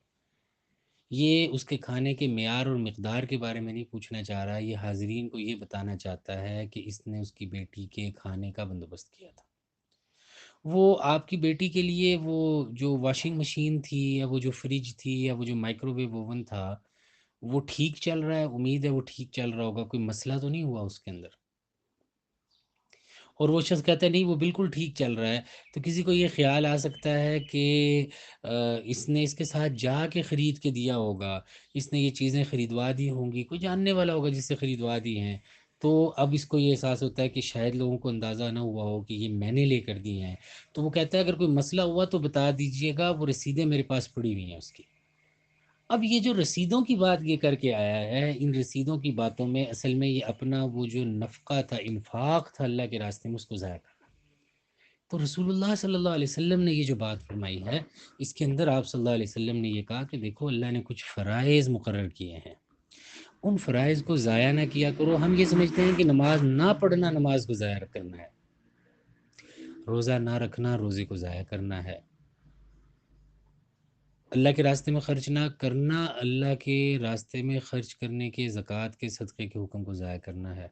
یہ اس کے کھانے کے معیار اور مقدار کے بارے میں نہیں پوچھنا چاہ رہا، یہ حاضرین کو یہ بتانا چاہتا ہے کہ اس نے اس کی بیٹی کے کھانے کا بندوبست کیا تھا۔ وہ آپ کی بیٹی کے لیے وہ جو واشنگ مشین تھی یا وہ جو فریج تھی یا وہ جو مائکرو ویو اوون تھا وہ ٹھیک چل رہا ہے، امید ہے وہ ٹھیک چل رہا ہوگا، کوئی مسئلہ تو نہیں ہوا اس کے اندر۔ اور وہ شخص کہتا ہے نہیں وہ بالکل ٹھیک چل رہا ہے، تو کسی کو یہ خیال آ سکتا ہے کہ اس نے اس کے ساتھ جا کے خرید کے دیا ہوگا، اس نے یہ چیزیں خریدوا دی ہوں گی، کوئی جاننے والا ہوگا جس سے خریدوا دی ہیں، تو اب اس کو یہ احساس ہوتا ہے کہ شاید لوگوں کو اندازہ نہ ہوا ہو کہ یہ میں نے لے کر دی ہیں، تو وہ کہتا ہے اگر کوئی مسئلہ ہوا تو بتا دیجئے گا، وہ رسیدیں میرے پاس پڑی ہوئی ہیں اس کی۔ اب یہ جو رسیدوں کی بات یہ کر کے آیا ہے، ان رسیدوں کی باتوں میں اصل میں یہ اپنا وہ جو نفقہ تھا، انفاق تھا اللہ کے راستے میں، اس کو ضائع کر۔ تو رسول اللہ صلی اللہ علیہ وسلم نے یہ جو بات فرمائی ہے، اس کے اندر آپ صلی اللہ علیہ وسلم نے یہ کہا کہ دیکھو اللہ نے کچھ فرائض مقرر کیے ہیں، ان فرائض کو ضائع نہ کیا کرو۔ ہم یہ سمجھتے ہیں کہ نماز نہ پڑھنا نماز کو ضائع کرنا ہے، روزہ نہ رکھنا روزے کو ضائع کرنا ہے، اللہ کے راستے میں خرچ نہ کرنا اللہ کے راستے میں خرچ کرنے کے، زکوٰۃ کے، صدقے کے حکم کو ضائع کرنا ہے،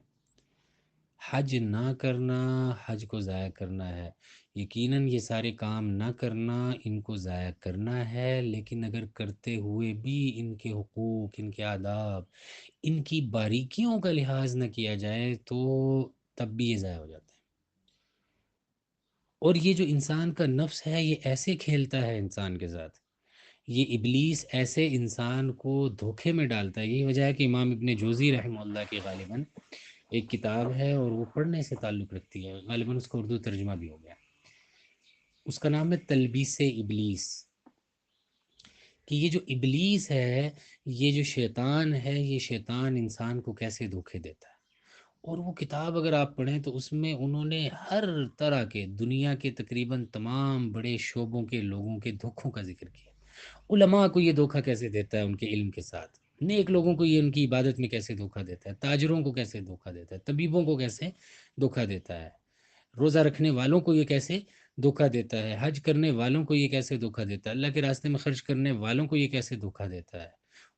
حج نہ کرنا حج کو ضائع کرنا ہے۔ یقیناً یہ سارے کام نہ کرنا ان کو ضائع کرنا ہے، لیکن اگر کرتے ہوئے بھی ان کے حقوق، ان کے آداب، ان کی باریکیوں کا لحاظ نہ کیا جائے تو تب بھی یہ ضائع ہو جاتا ہے۔ اور یہ جو انسان کا نفس ہے یہ ایسے کھیلتا ہے انسان کے ساتھ، یہ ابلیس ایسے انسان کو دھوکے میں ڈالتا ہے۔ یہی وجہ ہے کہ امام ابن جوزی رحمہ اللہ کی غالباً ایک کتاب ہے اور وہ پڑھنے سے تعلق رکھتی ہے، غالباً اس کا اردو ترجمہ بھی ہو گیا، اس کا نام ہے تلبیس ابلیس، کہ یہ جو ابلیس ہے، یہ جو شیطان ہے، یہ شیطان انسان کو کیسے دھوکے دیتا ہے۔ اور وہ کتاب اگر آپ پڑھیں تو اس میں انہوں نے ہر طرح کے دنیا کے تقریباً تمام بڑے شعبوں کے لوگوں کے دھوکوں کا ذکر کیا۔ علماء کو یہ دھوکہ کیسے دیتا ہے ان کے علم کے ساتھ، نیک لوگوں کو یہ ان کی عبادت میں کیسے دھوکہ دیتا ہے، تاجروں کو کیسے دھوکہ دیتا ہے، طبیبوں کو کیسے دھوکہ دیتا ہے، روزہ رکھنے والوں کو یہ کیسے دھوکہ دیتا ہے، حج کرنے والوں کو یہ کیسے دھوکہ دیتا ہے، اللہ کے راستے میں خرچ کرنے والوں کو یہ کیسے دھوکہ دیتا ہے،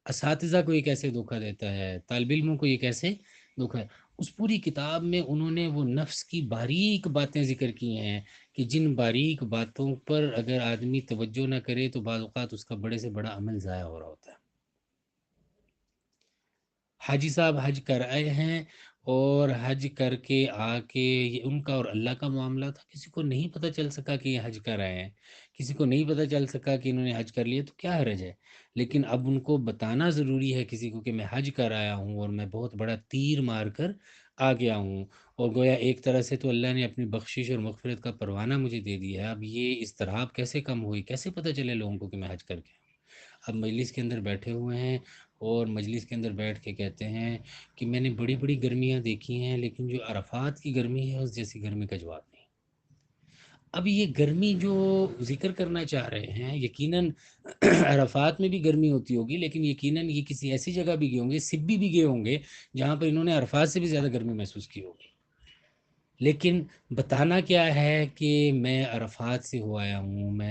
اساتذہ کو یہ کیسے دھوکہ دیتا ہے، طالب علموں کو یہ کیسے دھوکہ ہے۔ اس پوری کتاب میں انہوں نے وہ نفس کی باریک باتیں ذکر کی ہیں کہ جن باریک باتوں پر اگر آدمی توجہ نہ کرے تو بعض اوقات اس کا بڑے سے بڑا عمل ضائع ہو رہا ہوتا ہے۔ حاجی صاحب حج کر آئے ہیں اور حج کر کے آ کے یہ ان کا اور اللہ کا معاملہ تھا، کسی کو نہیں پتہ چل سکا کہ یہ حج کر آئے ہیں، کسی کو نہیں پتہ چل سکا کہ انہوں نے حج کر لیا، تو کیا حرج ہے؟ لیکن اب ان کو بتانا ضروری ہے کسی کو کہ میں حج کر آیا ہوں اور میں بہت بڑا تیر مار کر آ گیا ہوں، اور گویا ایک طرح سے تو اللہ نے اپنی بخشش اور مغفرت کا پروانہ مجھے دے دیا ہے۔ اب یہ اضطراب کیسے کم ہوئی، کیسے پتہ چلے لوگوں کو کہ میں حج کر کے آیا ہوں؟ اب مجلس کے اندر بیٹھے ہوئے ہیں اور مجلس کے اندر بیٹھ کے کہتے ہیں کہ میں نے بڑی بڑی گرمیاں دیکھی ہیں لیکن جو عرفات کی گرمی ہے اس جیسی گرمی کا جواب نہیں۔ اب یہ گرمی جو ذکر کرنا چاہ رہے ہیں، یقیناً عرفات میں بھی گرمی ہوتی ہوگی، لیکن یقیناً یہ کسی ایسی جگہ بھی گئے ہوں گے، سبی بھی گئے ہوں گے جہاں پر انہوں نے عرفات سے بھی زیادہ گرمی محسوس کی ہوگی، لیکن بتانا کیا ہے کہ میں عرفات سے ہو آیا ہوں۔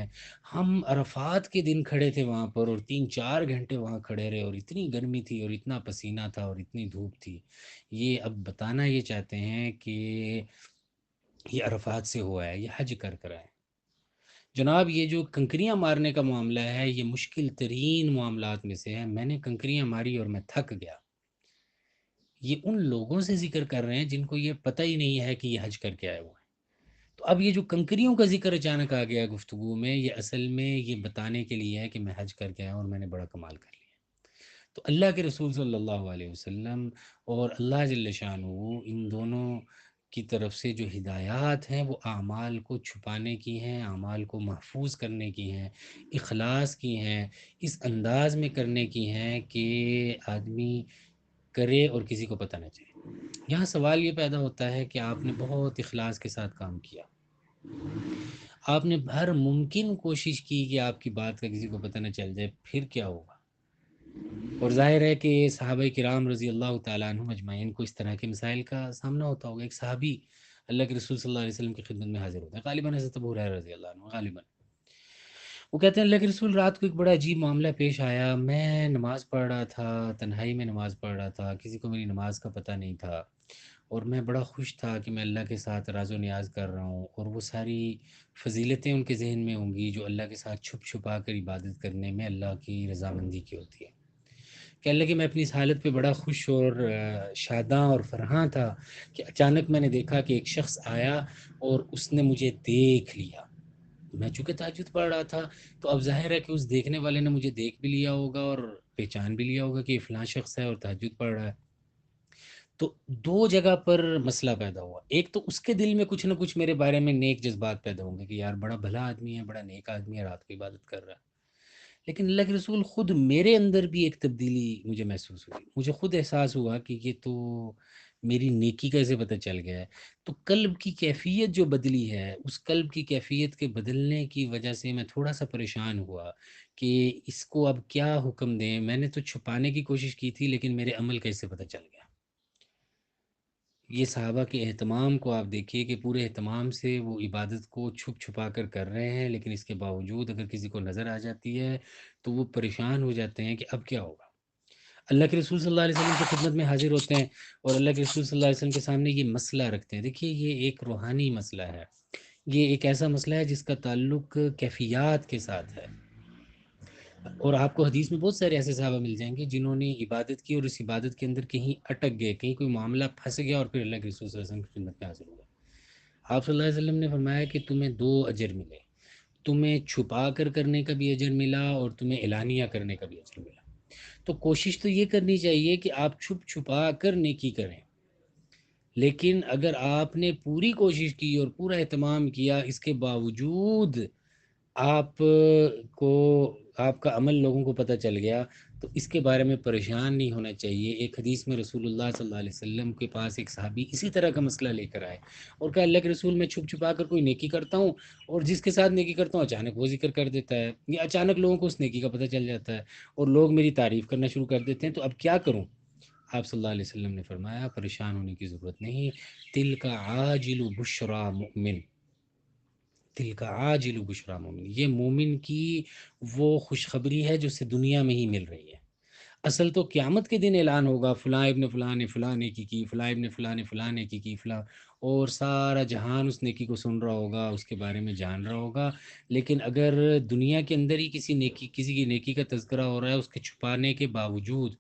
ہم عرفات کے دن کھڑے تھے وہاں پر اور 3 4 گھنٹے وہاں کھڑے رہے اور اتنی گرمی تھی اور اتنا پسینہ تھا اور اتنی دھوپ تھی۔ یہ اب بتانا یہ چاہتے ہیں کہ یہ عرفات سے ہوا ہے، یہ حج کر کر آئے۔ جناب یہ جو کنکریاں مارنے کا معاملہ ہے یہ مشکل ترین معاملات میں سے ہے۔ میں نے کنکریاں ماری اور میں تھک گیا۔ یہ ان لوگوں سے ذکر کر رہے ہیں جن کو یہ پتہ ہی نہیں ہے کہ یہ حج کر کے آئے ہوئے ہیں۔ تو اب یہ جو کنکریوں کا ذکر اچانک آ گیا گفتگو میں، یہ اصل میں یہ بتانے کے لیے ہے کہ میں حج کر کے آیا ہوں اور میں نے بڑا کمال کر لیا۔ تو اللہ کے رسول صلی اللہ علیہ وسلم اور اللہ جل شانہ ان دونوں کی طرف سے جو ہدایات ہیں وہ اعمال کو چھپانے کی ہیں، اعمال کو محفوظ کرنے کی ہیں، اخلاص کی ہیں، اس انداز میں کرنے کی ہیں کہ آدمی کرے اور کسی کو پتہ نہ چلے۔ یہاں سوال یہ پیدا ہوتا ہے کہ آپ نے بہت اخلاص کے ساتھ کام کیا، آپ نے ہر ممکن کوشش کی کہ آپ کی بات کا کسی کو پتہ نہ چل جائے، پھر کیا ہوگا؟ اور ظاہر ہے کہ صحابہ کرام رضی اللہ تعالیٰ عنہم اجمعین کو اس طرح کے مسائل کا سامنا ہوتا ہوگا۔ ایک صحابی اللہ کے رسول صلی اللہ علیہ وسلم کی خدمت میں حاضر ہوتا ہے، غالباً حضرت ابو ہریرہ رضی اللہ عنہ، غالباً وہ کہتے ہیں اللہ کے رسول رات کو ایک بڑا عجیب معاملہ پیش آیا، میں نماز پڑھ رہا تھا، تنہائی میں نماز پڑھ رہا تھا، کسی کو میری نماز کا پتہ نہیں تھا، اور میں بڑا خوش تھا کہ میں اللہ کے ساتھ راز و نیاز کر رہا ہوں، اور وہ ساری فضیلتیں ان کے ذہن میں ہوں گی جو اللہ کے ساتھ چھپ چھپا کر عبادت کرنے میں اللہ کی رضامندی کی ہوتی ہے۔ کہنے لگے میں اپنی اس حالت پہ بڑا خوش اور شاداں اور فرحاں تھا کہ اچانک میں نے دیکھا کہ ایک شخص آیا اور اس نے مجھے دیکھ لیا. میں چونکہ تہجد پڑھ رہا تھا تو اب ظاہر ہے کہ اس دیکھنے والے نے مجھے دیکھ بھی لیا ہوگا اور پہچان بھی لیا ہوگا کہ یہ فلاں شخص ہے اور تہجد پڑھ رہا ہے. تو دو جگہ پر مسئلہ پیدا ہوا. ایک تو اس کے دل میں کچھ نہ کچھ میرے بارے میں نیک جذبات پیدا ہوں گے کہ یار بڑا بھلا آدمی ہے، بڑا نیک آدمی ہے، رات کو عبادت کر رہا ہے. لیکن اللہ کے رسول خود میرے اندر بھی ایک تبدیلی مجھے محسوس ہوئی. مجھے خود احساس ہوا کہ یہ تو میری نیکی کا اسے پتہ چل گیا ہے. تو قلب کی کیفیت جو بدلی ہے، اس قلب کی کیفیت کے بدلنے کی وجہ سے میں تھوڑا سا پریشان ہوا کہ اس کو اب کیا حکم دیں. میں نے تو چھپانے کی کوشش کی تھی لیکن میرے عمل کا اس سے پتہ چل گیا. یہ صحابہ کے اہتمام کو آپ دیکھیے کہ پورے اہتمام سے وہ عبادت کو چھپ چھپا کر رہے ہیں، لیکن اس کے باوجود اگر کسی کو نظر آ جاتی ہے تو وہ پریشان ہو جاتے ہیں کہ اب کیا ہوگا. اللہ کے رسول صلی اللہ علیہ وسلم کی خدمت میں حاضر ہوتے ہیں اور اللہ کے رسول صلی اللہ علیہ وسلم کے سامنے یہ مسئلہ رکھتے ہیں. دیکھیے یہ ایک روحانی مسئلہ ہے، یہ ایک ایسا مسئلہ ہے جس کا تعلق کیفیات کے ساتھ ہے. اور آپ کو حدیث میں بہت سارے ایسے صحابہ مل جائیں گے جنہوں نے عبادت کی اور اس عبادت کے اندر کہیں اٹک گئے، کہیں کوئی معاملہ پھنس گیا اور پھر اللہ کے رسول صلی اللہ علیہ وسلم کی خدمت میں حاضر ہوا. آپ صلی اللہ علیہ وسلم نے فرمایا کہ تمہیں دو اجر ملے، تمہیں چھپا کر کرنے کا بھی اجر ملا اور تمہیں اعلانیہ کرنے کا بھی اجر ملا. تو کوشش تو یہ کرنی چاہیے کہ آپ چھپ چھپا کر نیکی کریں، لیکن اگر آپ نے پوری کوشش کی اور پورا اہتمام کیا، اس کے باوجود آپ کو آپ کا عمل لوگوں کو پتہ چل گیا، تو اس کے بارے میں پریشان نہیں ہونا چاہیے. ایک حدیث میں رسول اللہ صلی اللہ علیہ وسلم کے پاس ایک صحابی اسی طرح کا مسئلہ لے کر آئے اور کہا اللہ کے رسول میں چھپ چھپا کر کوئی نیکی کرتا ہوں اور جس کے ساتھ نیکی کرتا ہوں اچانک وہ ذکر کر دیتا ہے یا اچانک لوگوں کو اس نیکی کا پتہ چل جاتا ہے اور لوگ میری تعریف کرنا شروع کر دیتے ہیں، تو اب کیا کروں؟ آپ صلی اللہ علیہ وسلم نے فرمایا پریشان ہونے کی ضرورت نہیں. تل کا عاجل بشرا مومن، دل کا عاجل بشرا مومن، یہ مومن کی وہ خوشخبری ہے جو اسے دنیا میں ہی مل رہی ہے. اصل تو قیامت کے دن اعلان ہوگا فلاں ابن فلاں نے فلاں نیکی کی، فلاں ابن فلاں نے فلاں نیکی کی، فلاں، اور سارا جہان اس نیکی کو سن رہا ہوگا، اس کے بارے میں جان رہا ہوگا. لیکن اگر دنیا کے اندر ہی کسی کی نیکی کا تذکرہ ہو رہا ہے، اس کے چھپانے کے باوجود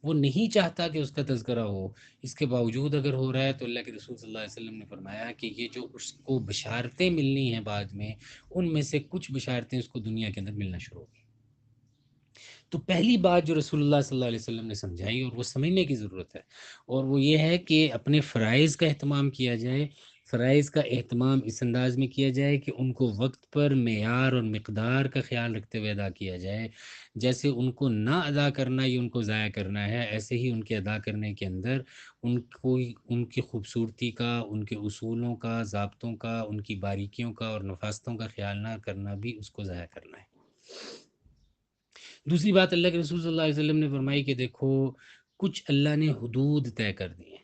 وہ نہیں چاہتا کہ اس کا تذکرہ ہو، اس کے باوجود اگر ہو رہا ہے، تو اللہ کے رسول صلی اللہ علیہ وسلم نے فرمایا کہ یہ جو اس کو بشارتیں ملنی ہیں بعد میں، ان میں سے کچھ بشارتیں اس کو دنیا کے اندر ملنا شروع ہو گئی. تو پہلی بات جو رسول اللہ صلی اللہ علیہ وسلم نے سمجھائی اور وہ سمجھنے کی ضرورت ہے، اور وہ یہ ہے کہ اپنے فرائض کا اہتمام کیا جائے. فرائض کا اہتمام اس انداز میں کیا جائے کہ ان کو وقت پر معیار اور مقدار کا خیال رکھتے ہوئے ادا کیا جائے. جیسے ان کو نہ ادا کرنا یہ ان کو ضائع کرنا ہے، ایسے ہی ان کے ادا کرنے کے اندر ان کی خوبصورتی کا، ان کے اصولوں کا، ضابطوں کا، ان کی باریکیوں کا اور نفاستوں کا خیال نہ کرنا بھی اس کو ضائع کرنا ہے. دوسری بات اللہ کے رسول صلی اللہ علیہ وسلم نے فرمائی کہ دیکھو کچھ اللہ نے حدود طے کر دی ہیں،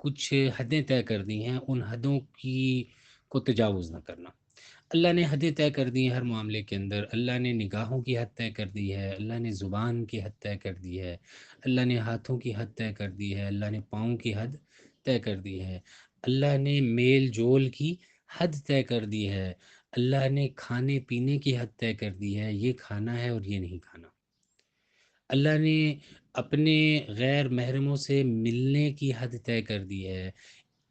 کچھ حدیں طے کر دی ہیں، ان حدوں کی کو تجاوز نہ کرنا. اللہ نے حدیں طے کر دی ہیں ہر معاملے کے اندر. اللہ نے نگاہوں کی حد طے کر دی ہے، اللہ نے زبان کی حد طے کر دی ہے، اللہ نے ہاتھوں کی حد طے کر دی ہے، اللہ نے پاؤں کی حد طے کر دی ہے، اللہ نے میل جول کی حد طے کر دی ہے، اللہ نے کھانے پینے کی حد طے کر دی ہے، یہ کھانا ہے اور یہ نہیں کھانا. اللہ نے اپنے غیر محرموں سے ملنے کی حد طے کر دی ہے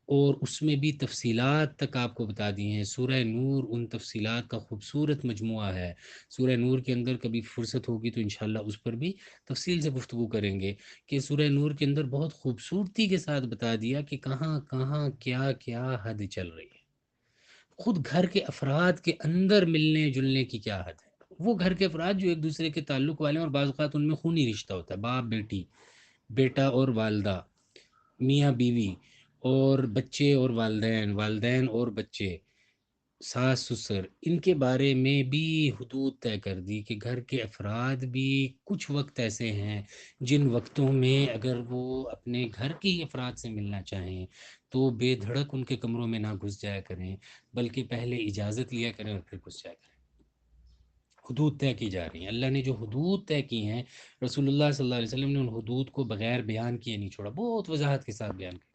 اور اس میں بھی تفصیلات تک آپ کو بتا دی ہیں. سورہ نور ان تفصیلات کا خوبصورت مجموعہ ہے. سورہ نور کے اندر کبھی فرصت ہوگی تو انشاءاللہ اس پر بھی تفصیل سے گفتگو کریں گے کہ سورہ نور کے اندر بہت خوبصورتی کے ساتھ بتا دیا کہ کہاں کہاں کیا کیا حد چل رہی ہے. خود گھر کے افراد کے اندر ملنے جلنے کی کیا حد ہے. وہ گھر کے افراد جو ایک دوسرے کے تعلق والے ہیں اور بعض اوقات ان میں خونی رشتہ ہوتا ہے، باپ بیٹی، بیٹا اور والدہ، میاں بیوی اور بچے اور والدین، والدین اور بچے، ساس سسر، ان کے بارے میں بھی حدود طے کر دی کہ گھر کے افراد بھی کچھ وقت ایسے ہیں جن وقتوں میں اگر وہ اپنے گھر کے ہی افراد سے ملنا چاہیں تو بے دھڑک ان کے کمروں میں نہ گھس جایا کریں، بلکہ پہلے اجازت لیا کریں اور پھر گھس جایا کریں. حدود طے کی جا رہی ہیں. اللہ نے جو حدود طے کی ہیں، رسول اللہ صلی اللہ علیہ وسلم نے ان حدود کو بغیر بیان کیے نہیں چھوڑا، بہت وضاحت کے ساتھ بیان کر دی.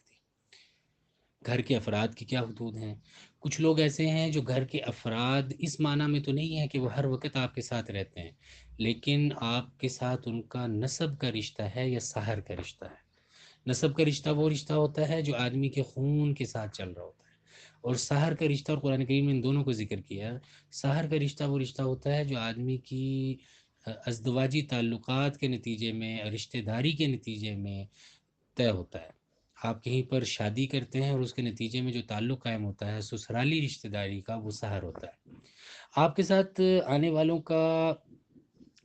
گھر کے افراد کی کیا حدود ہیں. کچھ لوگ ایسے ہیں جو گھر کے افراد اس معنی میں تو نہیں ہے کہ وہ ہر وقت آپ کے ساتھ رہتے ہیں، لیکن آپ کے ساتھ ان کا نسب کا رشتہ ہے یا سحر کا رشتہ ہے۔ نسب کا رشتہ وہ رشتہ ہوتا ہے جو آدمی کے خون کے ساتھ چل رہا ہوتا ہے، اور سحر کا رشتہ، اور قرآن کریم نے ان دونوں کو ذکر کیا۔ سحر کا رشتہ وہ رشتہ ہوتا ہے جو آدمی کی ازدواجی تعلقات کے نتیجے میں، رشتہ داری کے نتیجے میں طے ہوتا ہے۔ آپ کہیں پر شادی کرتے ہیں اور اس کے نتیجے میں جو تعلق قائم ہوتا ہے سسرالی رشتہ داری کا، وہ سحر ہوتا ہے۔ آپ کے ساتھ آنے والوں کا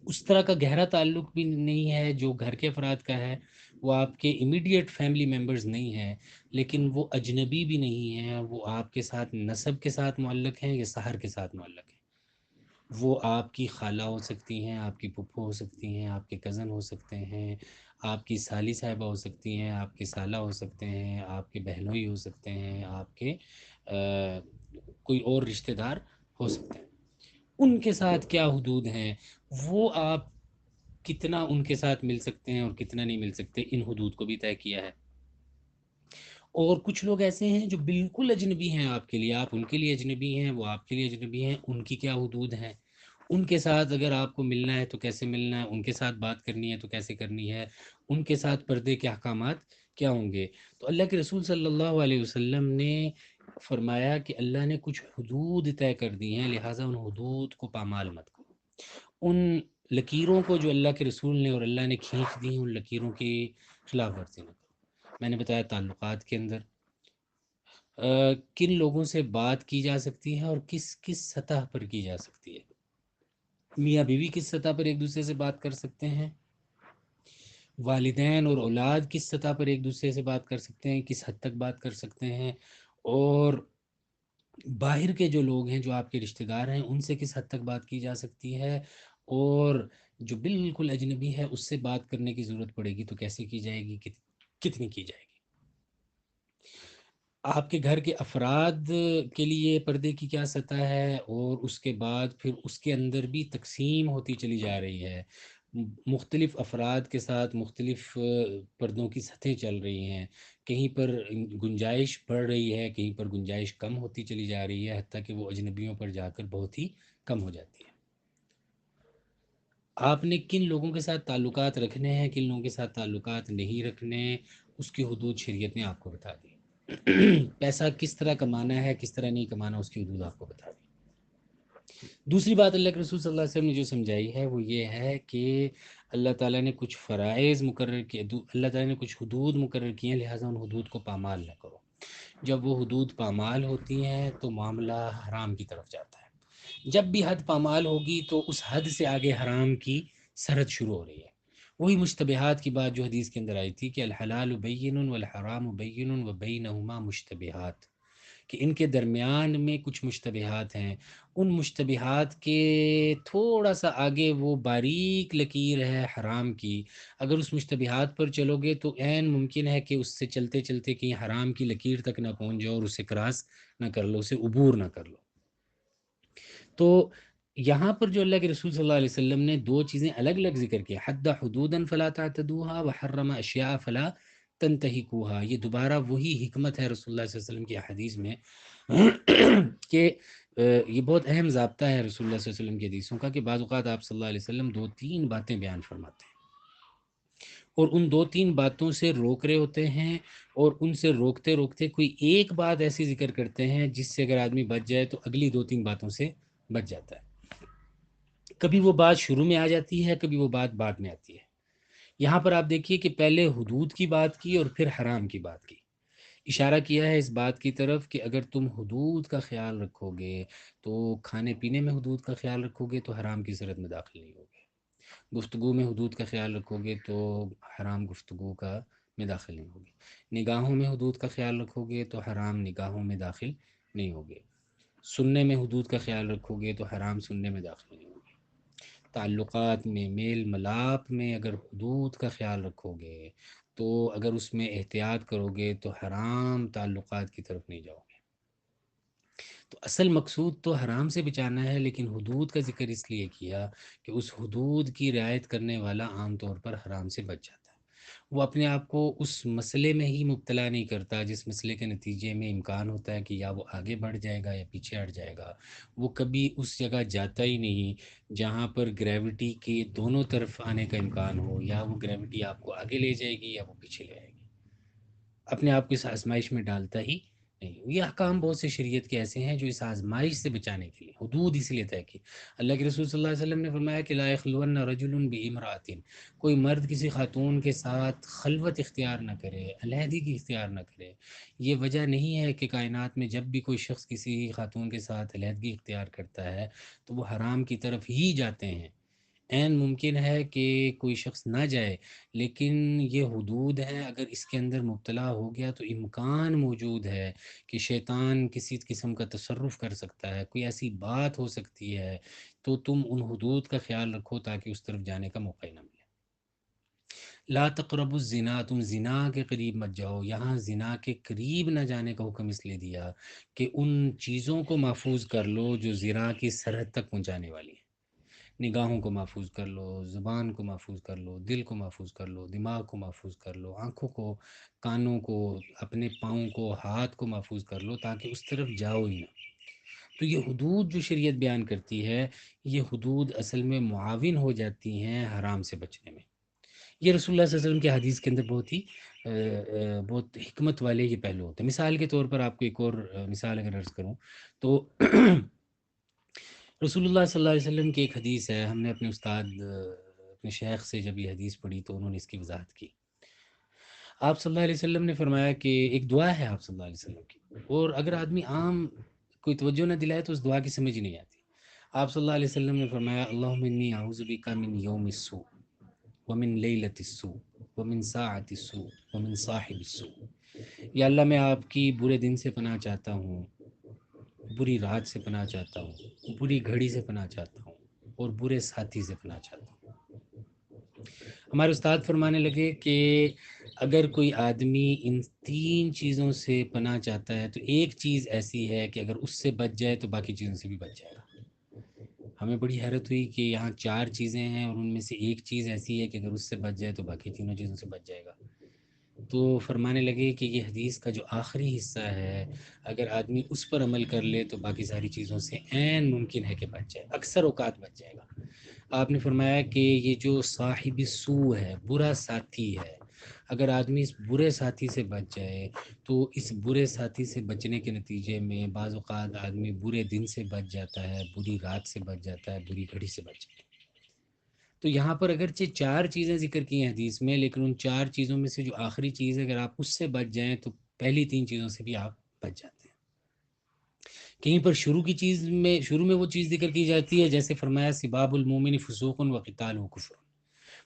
اس طرح کا گہرا تعلق بھی نہیں ہے جو گھر کے افراد کا ہے، وہ آپ کے امیڈیٹ فیملی ممبرز نہیں ہیں، لیکن وہ اجنبی بھی نہیں ہیں، وہ آپ کے ساتھ نسب کے ساتھ معلق ہیں یا سحر کے ساتھ معلق ہیں۔ وہ آپ کی خالہ ہو سکتی ہیں، آپ کی پھپھو ہو سکتی ہیں، آپ کے کزن ہو سکتے ہیں، آپ کی سالی صاحبہ ہو سکتی ہیں، آپ کے سالہ ہو سکتے ہیں، آپ کے بہنوئی ہو سکتے ہیں، آپ کے کوئی اور رشتہ دار ہو سکتے ہیں۔ ان کے ساتھ کیا حدود ہیں، وہ آپ کتنا ان کے ساتھ مل سکتے ہیں اور کتنا نہیں مل سکتے، ان حدود کو بھی طے کیا ہے۔ اور کچھ لوگ ایسے ہیں جو بالکل اجنبی ہیں آپ کے لیے، آپ ان کے لیے اجنبی ہیں، وہ آپ کے لیے اجنبی ہیں، ان کی کیا حدود ہیں، ان کے ساتھ اگر آپ کو ملنا ہے تو کیسے ملنا ہے، ان کے ساتھ بات کرنی ہے تو کیسے کرنی ہے، ان کے ساتھ پردے کے احکامات کیا ہوں گے۔ تو اللہ کے رسول صلی اللہ علیہ وسلم نے فرمایا کہ اللہ نے کچھ حدود طے کر دی ہیں، لہٰذا ان حدود کو پامال مت کرو۔ ان لکیروں کو جو اللہ کے رسول نے اور اللہ نے کھینچ دی ہیں، ان لکیروں کی خلاف ورزی نہ کرو۔ میں نے بتایا تعلقات کے اندر کن لوگوں سے بات کی جا سکتی ہے اور کس کس سطح پر کی جا سکتی ہے۔ میاں بیوی کس سطح پر ایک دوسرے سے بات کر سکتے ہیں، والدین اور اولاد کس سطح پر ایک دوسرے سے بات کر سکتے ہیں، کس حد تک بات کر سکتے ہیں، اور باہر کے جو لوگ ہیں جو آپ کے رشتہ دار ہیں ان سے کس حد تک بات کی جا سکتی ہے، اور جو بالکل اجنبی ہے اس سے بات کرنے کی ضرورت پڑے گی تو کیسے کی جائے گی، کتنی کی جائے گی۔ آپ کے گھر کے افراد کے لیے پردے کی کیا سطح ہے، اور اس کے بعد پھر اس کے اندر بھی تقسیم ہوتی چلی جا رہی ہے، مختلف افراد کے ساتھ مختلف پردوں کی سطحیں چل رہی ہیں، کہیں پر گنجائش بڑھ رہی ہے، کہیں پر گنجائش کم ہوتی چلی جا رہی ہے، حتیٰ کہ وہ اجنبیوں پر جا کر بہت ہی کم ہو جاتی ہے۔ آپ نے کن لوگوں کے ساتھ تعلقات رکھنے ہیں، کن لوگوں کے ساتھ تعلقات نہیں رکھنے، اس کی حدود شریعت نے آپ کو بتا دی۔ پیسہ کس طرح کمانا ہے، کس طرح نہیں کمانا، اس کی حدود آپ کو بتا دی۔ دوسری بات اللہ کے رسول صلی اللہ علیہ وسلم نے جو سمجھائی ہے وہ یہ ہے کہ اللہ تعالیٰ نے کچھ فرائض مقرر کیے، اللہ تعالیٰ نے کچھ حدود مقرر کیے ہیں، لہٰذا ان حدود کو پامال نہ کرو۔ جب وہ حدود پامال ہوتی ہیں تو معاملہ حرام کی طرف جاتا ہے۔ جب بھی حد پامال ہوگی تو اس حد سے آگے حرام کی سرحد شروع ہو رہی ہے۔ وہی مشتبہات کی بات جو حدیث کے اندر آئی تھی کہ الحلال بین والحرام بین وبینہما مشتبہات، کہ ان کے درمیان میں کچھ مشتبہات ہیں، ان مشتبہات کے تھوڑا سا آگے وہ باریک لکیر ہے حرام کی، اگر اس مشتبہات پر چلو گے تو عین ممکن ہے کہ اس سے چلتے چلتے کہیں حرام کی لکیر تک نہ پہنچ جاؤ اور اسے کراس نہ کر لو، اسے عبور نہ کر لو۔ تو یہاں پر جو اللہ کے رسول صلی اللہ علیہ وسلم نے دو چیزیں الگ الگ ذکر کی، حد حدودا فلا تعتدوها وحرم اشیاء فلا تنتہکوها، یہ دوبارہ وہی حکمت ہے رسول اللہ صلی اللہ علیہ وسلم کی حدیث میں کہ یہ بہت اہم ضابطہ ہے رسول اللہ صلی اللہ علیہ وسلم کی حدیثوں کا، کہ بعض اوقات آپ صلی اللہ علیہ وسلم دو تین باتیں بیان فرماتے ہیں اور ان دو تین باتوں سے روک رہے ہوتے ہیں، اور ان سے روکتے روکتے کوئی ایک بات ایسی ذکر کرتے ہیں جس سے اگر آدمی بچ جائے تو اگلی دو تین باتوں سے بچ جاتا ہے۔ کبھی وہ بات شروع میں آ جاتی ہے، کبھی وہ بات بعد میں آتی ہے۔ یہاں پر آپ دیکھیے کہ پہلے حدود کی بات کی اور پھر حرام کی بات کی، اشارہ کیا ہے اس بات کی طرف کہ اگر تم حدود کا خیال رکھو گے تو کھانے پینے میں حدود کا خیال رکھو گے تو حرام کی صورت میں داخل نہیں ہوگے، گفتگو میں حدود کا خیال رکھو گے تو حرام گفتگو کا میں داخل نہیں ہوگے، نگاہوں میں حدود کا خیال رکھو گے تو حرام نگاہوں میں داخل نہیں ہوگے، سننے میں حدود کا خیال رکھو گے تو حرام سننے میں داخل نہیں ہوگے، تعلقات میں میل ملاپ میں اگر حدود کا خیال رکھو گے تو اگر اس میں احتیاط کرو گے تو حرام تعلقات کی طرف نہیں جاؤ گے۔ تو اصل مقصود تو حرام سے بچانا ہے، لیکن حدود کا ذکر اس لیے کیا کہ اس حدود کی رعایت کرنے والا عام طور پر حرام سے بچ جاتا ہے، وہ اپنے آپ کو اس مسئلے میں ہی مبتلا نہیں کرتا جس مسئلے کے نتیجے میں امکان ہوتا ہے کہ یا وہ آگے بڑھ جائے گا یا پیچھے ہٹ جائے گا۔ وہ کبھی اس جگہ جاتا ہی نہیں جہاں پر گریوٹی کے دونوں طرف آنے کا امکان ہو، یا وہ گریوٹی آپ کو آگے لے جائے گی یا وہ پیچھے لے آئے گی۔ اپنے آپ کو اس آزمائش میں ڈالتا ہی نہیں۔ یہ احکام بہت سے شریعت کے ایسے ہیں جو اس آزمائش سے بچانے کے لیے، حدود اس لیے طے کی۔ اللہ کے رسول صلی اللہ علیہ وسلم نے فرمایا کہ لا یخلون رجل بامرأۃ، کوئی مرد کسی خاتون کے ساتھ خلوت اختیار نہ کرے، علیحدگی اختیار نہ کرے۔ یہ وجہ نہیں ہے کہ کائنات میں جب بھی کوئی شخص کسی خاتون کے ساتھ علیحدگی اختیار کرتا ہے تو وہ حرام کی طرف ہی جاتے ہیں۔ عین ممکن ہے کہ کوئی شخص نہ جائے، لیکن یہ حدود ہے، اگر اس کے اندر مبتلا ہو گیا تو امکان موجود ہے کہ شیطان کسی قسم کا تصرف کر سکتا ہے، کوئی ایسی بات ہو سکتی ہے، تو تم ان حدود کا خیال رکھو تاکہ اس طرف جانے کا موقع ہی نہ ملے۔ لا تقربوا الزنا، تم زنا کے قریب مت جاؤ۔ یہاں زنا کے قریب نہ جانے کا حکم اس لیے دیا کہ ان چیزوں کو محفوظ کر لو جو زنا کی سرحد تک پہنچانے والی ہیں۔ نگاہوں کو محفوظ کر لو، زبان کو محفوظ کر لو، دل کو محفوظ کر لو، دماغ کو محفوظ کر لو، آنکھوں کو، کانوں کو، اپنے پاؤں کو، ہاتھ کو محفوظ کر لو تاکہ اس طرف جاؤ ہی نہ۔ تو یہ حدود جو شریعت بیان کرتی ہے، یہ حدود اصل میں معاون ہو جاتی ہیں حرام سے بچنے میں۔ یہ رسول اللہ صلی اللہ علیہ وسلم کی حدیث کے اندر بہت ہی بہت حکمت والے یہ پہلو ہوتے ہیں۔ مثال کے طور پر آپ کو ایک اور مثال اگر عرض کروں تو رسول اللہ صلی اللہ علیہ وسلم کی ایک حدیث ہے، ہم نے اپنے استاد اپنے شیخ سے جب یہ حدیث پڑھی تو انہوں نے اس کی وضاحت کی۔ آپ صلی اللہ علیہ وسلم نے فرمایا کہ ایک دعا ہے آپ صلی اللہ علیہ وسلم کی، اور اگر آدمی عام کوئی توجہ نہ دلائے تو اس دعا کی سمجھ ہی نہیں آتی۔ آپ صلی اللہ علیہ وسلم نے فرمایا اللہم انی اعوذ بک من یوم السوء ومن لیلۃ السوء ومن ساعۃ السوء ومن صاحب السوء۔ یا اللہ میں آپ کی برے دن سے پناہ چاہتا ہوں، بری رات سے پناہ چاہتا ہوں، بری گھڑی سے پناہ چاہتا ہوں، اور برے ساتھی سے پناہ چاہتا ہوں۔ ہمارے استاد فرمانے لگے کہ اگر کوئی آدمی ان تین چیزوں سے پناہ چاہتا ہے تو ایک چیز ایسی ہے کہ اگر اس سے بچ جائے تو باقی چیزوں سے بھی بچ جائے گا۔ ہمیں بڑی حیرت ہوئی کہ یہاں چار چیزیں ہیں اور ان میں سے ایک چیز ایسی ہے کہ اگر اس سے بچ جائے تو باقی تینوں چیزوں سے بچ جائے گا۔ تو فرمانے لگے کہ یہ حدیث کا جو آخری حصہ ہے، اگر آدمی اس پر عمل کر لے تو باقی ساری چیزوں سے عین ممکن ہے کہ بچ جائے، اکثر اوقات بچ جائے گا۔ آپ نے فرمایا کہ یہ جو صاحب سو ہے، برا ساتھی ہے، اگر آدمی اس برے ساتھی سے بچ جائے تو اس برے ساتھی سے بچنے کے نتیجے میں بعض اوقات آدمی برے دن سے بچ جاتا ہے، بری رات سے بچ جاتا ہے، بری گھڑی سے بچ جاتا ہے۔ تو یہاں پر اگرچہ چار چیزیں ذکر کی ہیں حدیث میں، لیکن ان چار چیزوں میں سے جو آخری چیز ہے اگر آپ اس سے بچ جائیں تو پہلی تین چیزوں سے بھی آپ بچ جاتے ہیں۔ کہیں پر شروع میں وہ چیز ذکر کی جاتی ہے، جیسے فرمایا سباب المومن فسوق و قتالہ کفر،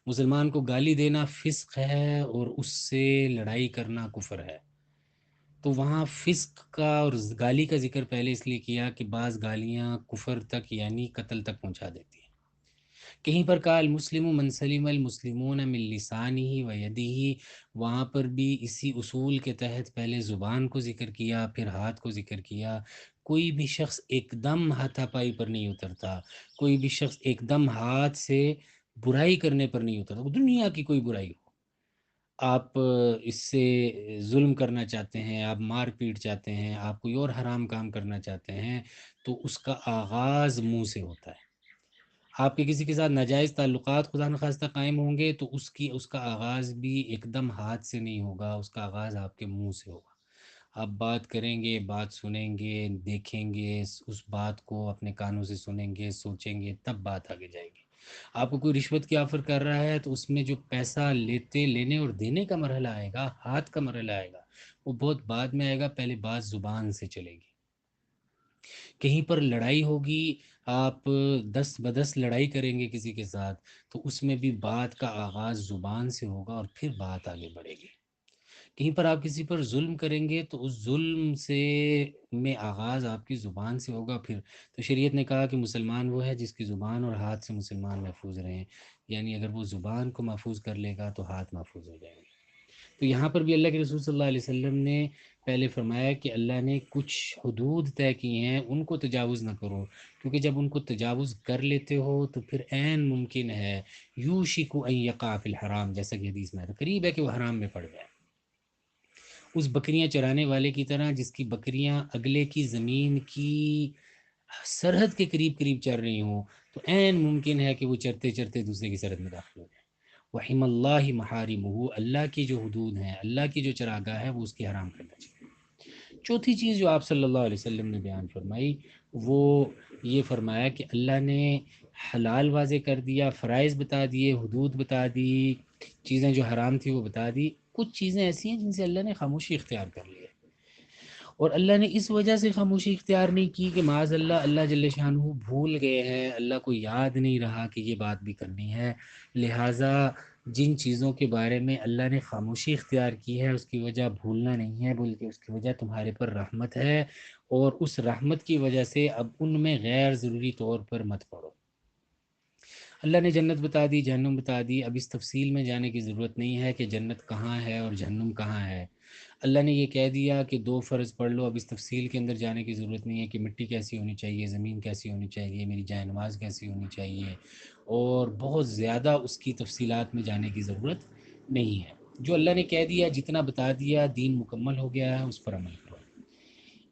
مسلمان کو گالی دینا فسق ہے اور اس سے لڑائی کرنا کفر ہے۔ تو وہاں فسق کا اور گالی کا ذکر پہلے اس لیے کیا کہ بعض گالیاں کفر تک یعنی قتل تک پہنچا دیتی ہیں۔ کہیں پر کہا المسلم من سلم المسلمون من لسانہ و یدہ، وہاں پر بھی اسی اصول کے تحت پہلے زبان کو ذکر کیا پھر ہاتھ کو ذکر کیا۔ کوئی بھی شخص ایک دم ہاتھا پائی پر نہیں اترتا، کوئی بھی شخص ایک دم ہاتھ سے برائی کرنے پر نہیں اترتا، دنیا کی کوئی برائی ہو، آپ اس سے ظلم کرنا چاہتے ہیں، آپ مار پیٹ چاہتے ہیں، آپ کوئی اور حرام کام کرنا چاہتے ہیں، تو اس کا آغاز منہ سے ہوتا ہے۔ آپ کے کسی کے ساتھ ناجائز تعلقات خدا نخواستہ قائم ہوں گے تو اس کا آغاز بھی ایک دم ہاتھ سے نہیں ہوگا، اس کا آغاز آپ کے منہ سے ہوگا۔ آپ بات کریں گے، بات سنیں گے، دیکھیں گے، اس بات کو اپنے کانوں سے سنیں گے، سوچیں گے، تب بات آگے جائے گی۔ آپ کو کوئی رشوت کی آفر کر رہا ہے تو اس میں جو پیسہ لینے اور دینے کا مرحلہ آئے گا، ہاتھ کا مرحلہ آئے گا، وہ بہت بعد میں آئے گا، پہلے بات زبان سے چلے گی۔ کہیں پر لڑائی ہوگی، آپ 10 بدس لڑائی کریں گے کسی کے ساتھ تو اس میں بھی بات کا آغاز زبان سے ہوگا اور پھر بات آگے بڑھے گی۔ کہیں پر آپ کسی پر ظلم کریں گے تو اس ظلم سے میں آغاز آپ کی زبان سے ہوگا پھر۔ تو شریعت نے کہا کہ مسلمان وہ ہے جس کی زبان اور ہاتھ سے مسلمان محفوظ رہیں، یعنی اگر وہ زبان کو محفوظ کر لے گا تو ہاتھ محفوظ ہو جائیں گے۔ تو یہاں پر بھی اللہ کے رسول صلی اللہ علیہ وسلم نے پہلے فرمایا کہ اللہ نے کچھ حدود طے کی ہیں، ان کو تجاوز نہ کرو، کیونکہ جب ان کو تجاوز کر لیتے ہو تو پھر عین ممکن ہے یوشک ان یقع فی الحرام، جیسا کہ حدیث میں ہے، قریب ہے کہ وہ حرام میں پڑ جائے، اس بکریاں چرانے والے کی طرح جس کی بکریاں اگلے کی زمین کی سرحد کے قریب قریب چر رہی ہوں، تو عین ممکن ہے کہ وہ چرتے چرتے دوسرے کی سرحد میں داخل ہو جائے۔ وحم اللہ محارمہ، اللہ کی جو حدود ہیں، اللہ کی جو چراگاہ ہے، وہ اس کی حرام کرنا چاہیے۔ چوتھی چیز جو آپ صلی اللہ علیہ وسلم نے بیان فرمائی وہ یہ فرمایا کہ اللہ نے حلال واضح کر دیا، فرائض بتا دیے، حدود بتا دی، چیزیں جو حرام تھی وہ بتا دی، کچھ چیزیں ایسی ہیں جن سے اللہ نے خاموشی اختیار کر لی ہے، اور اللہ نے اس وجہ سے خاموشی اختیار نہیں کی کہ معاذ اللہ اللہ جل شانہ بھول گئے ہیں، اللہ کو یاد نہیں رہا کہ یہ بات بھی کرنی ہے، لہٰذا جن چیزوں کے بارے میں اللہ نے خاموشی اختیار کی ہے اس کی وجہ بھولنا نہیں ہے، بلکہ اس کی وجہ تمہارے پر رحمت ہے، اور اس رحمت کی وجہ سے اب ان میں غیر ضروری طور پر مت پڑو۔ اللہ نے جنت بتا دی، جہنم بتا دی، اب اس تفصیل میں جانے کی ضرورت نہیں ہے کہ جنت کہاں ہے اور جہنم کہاں ہے۔ اللہ نے یہ کہہ دیا کہ 2 فرض پڑھ لو، اب اس تفصیل کے اندر جانے کی ضرورت نہیں ہے کہ مٹی کیسی ہونی چاہیے، زمین کیسی ہونی چاہیے، میری جائے نماز کیسی ہونی چاہیے، اور بہت زیادہ اس کی تفصیلات میں جانے کی ضرورت نہیں ہے۔ جو اللہ نے کہہ دیا، جتنا بتا دیا، دین مکمل ہو گیا ہے، اس پر عمل کرو۔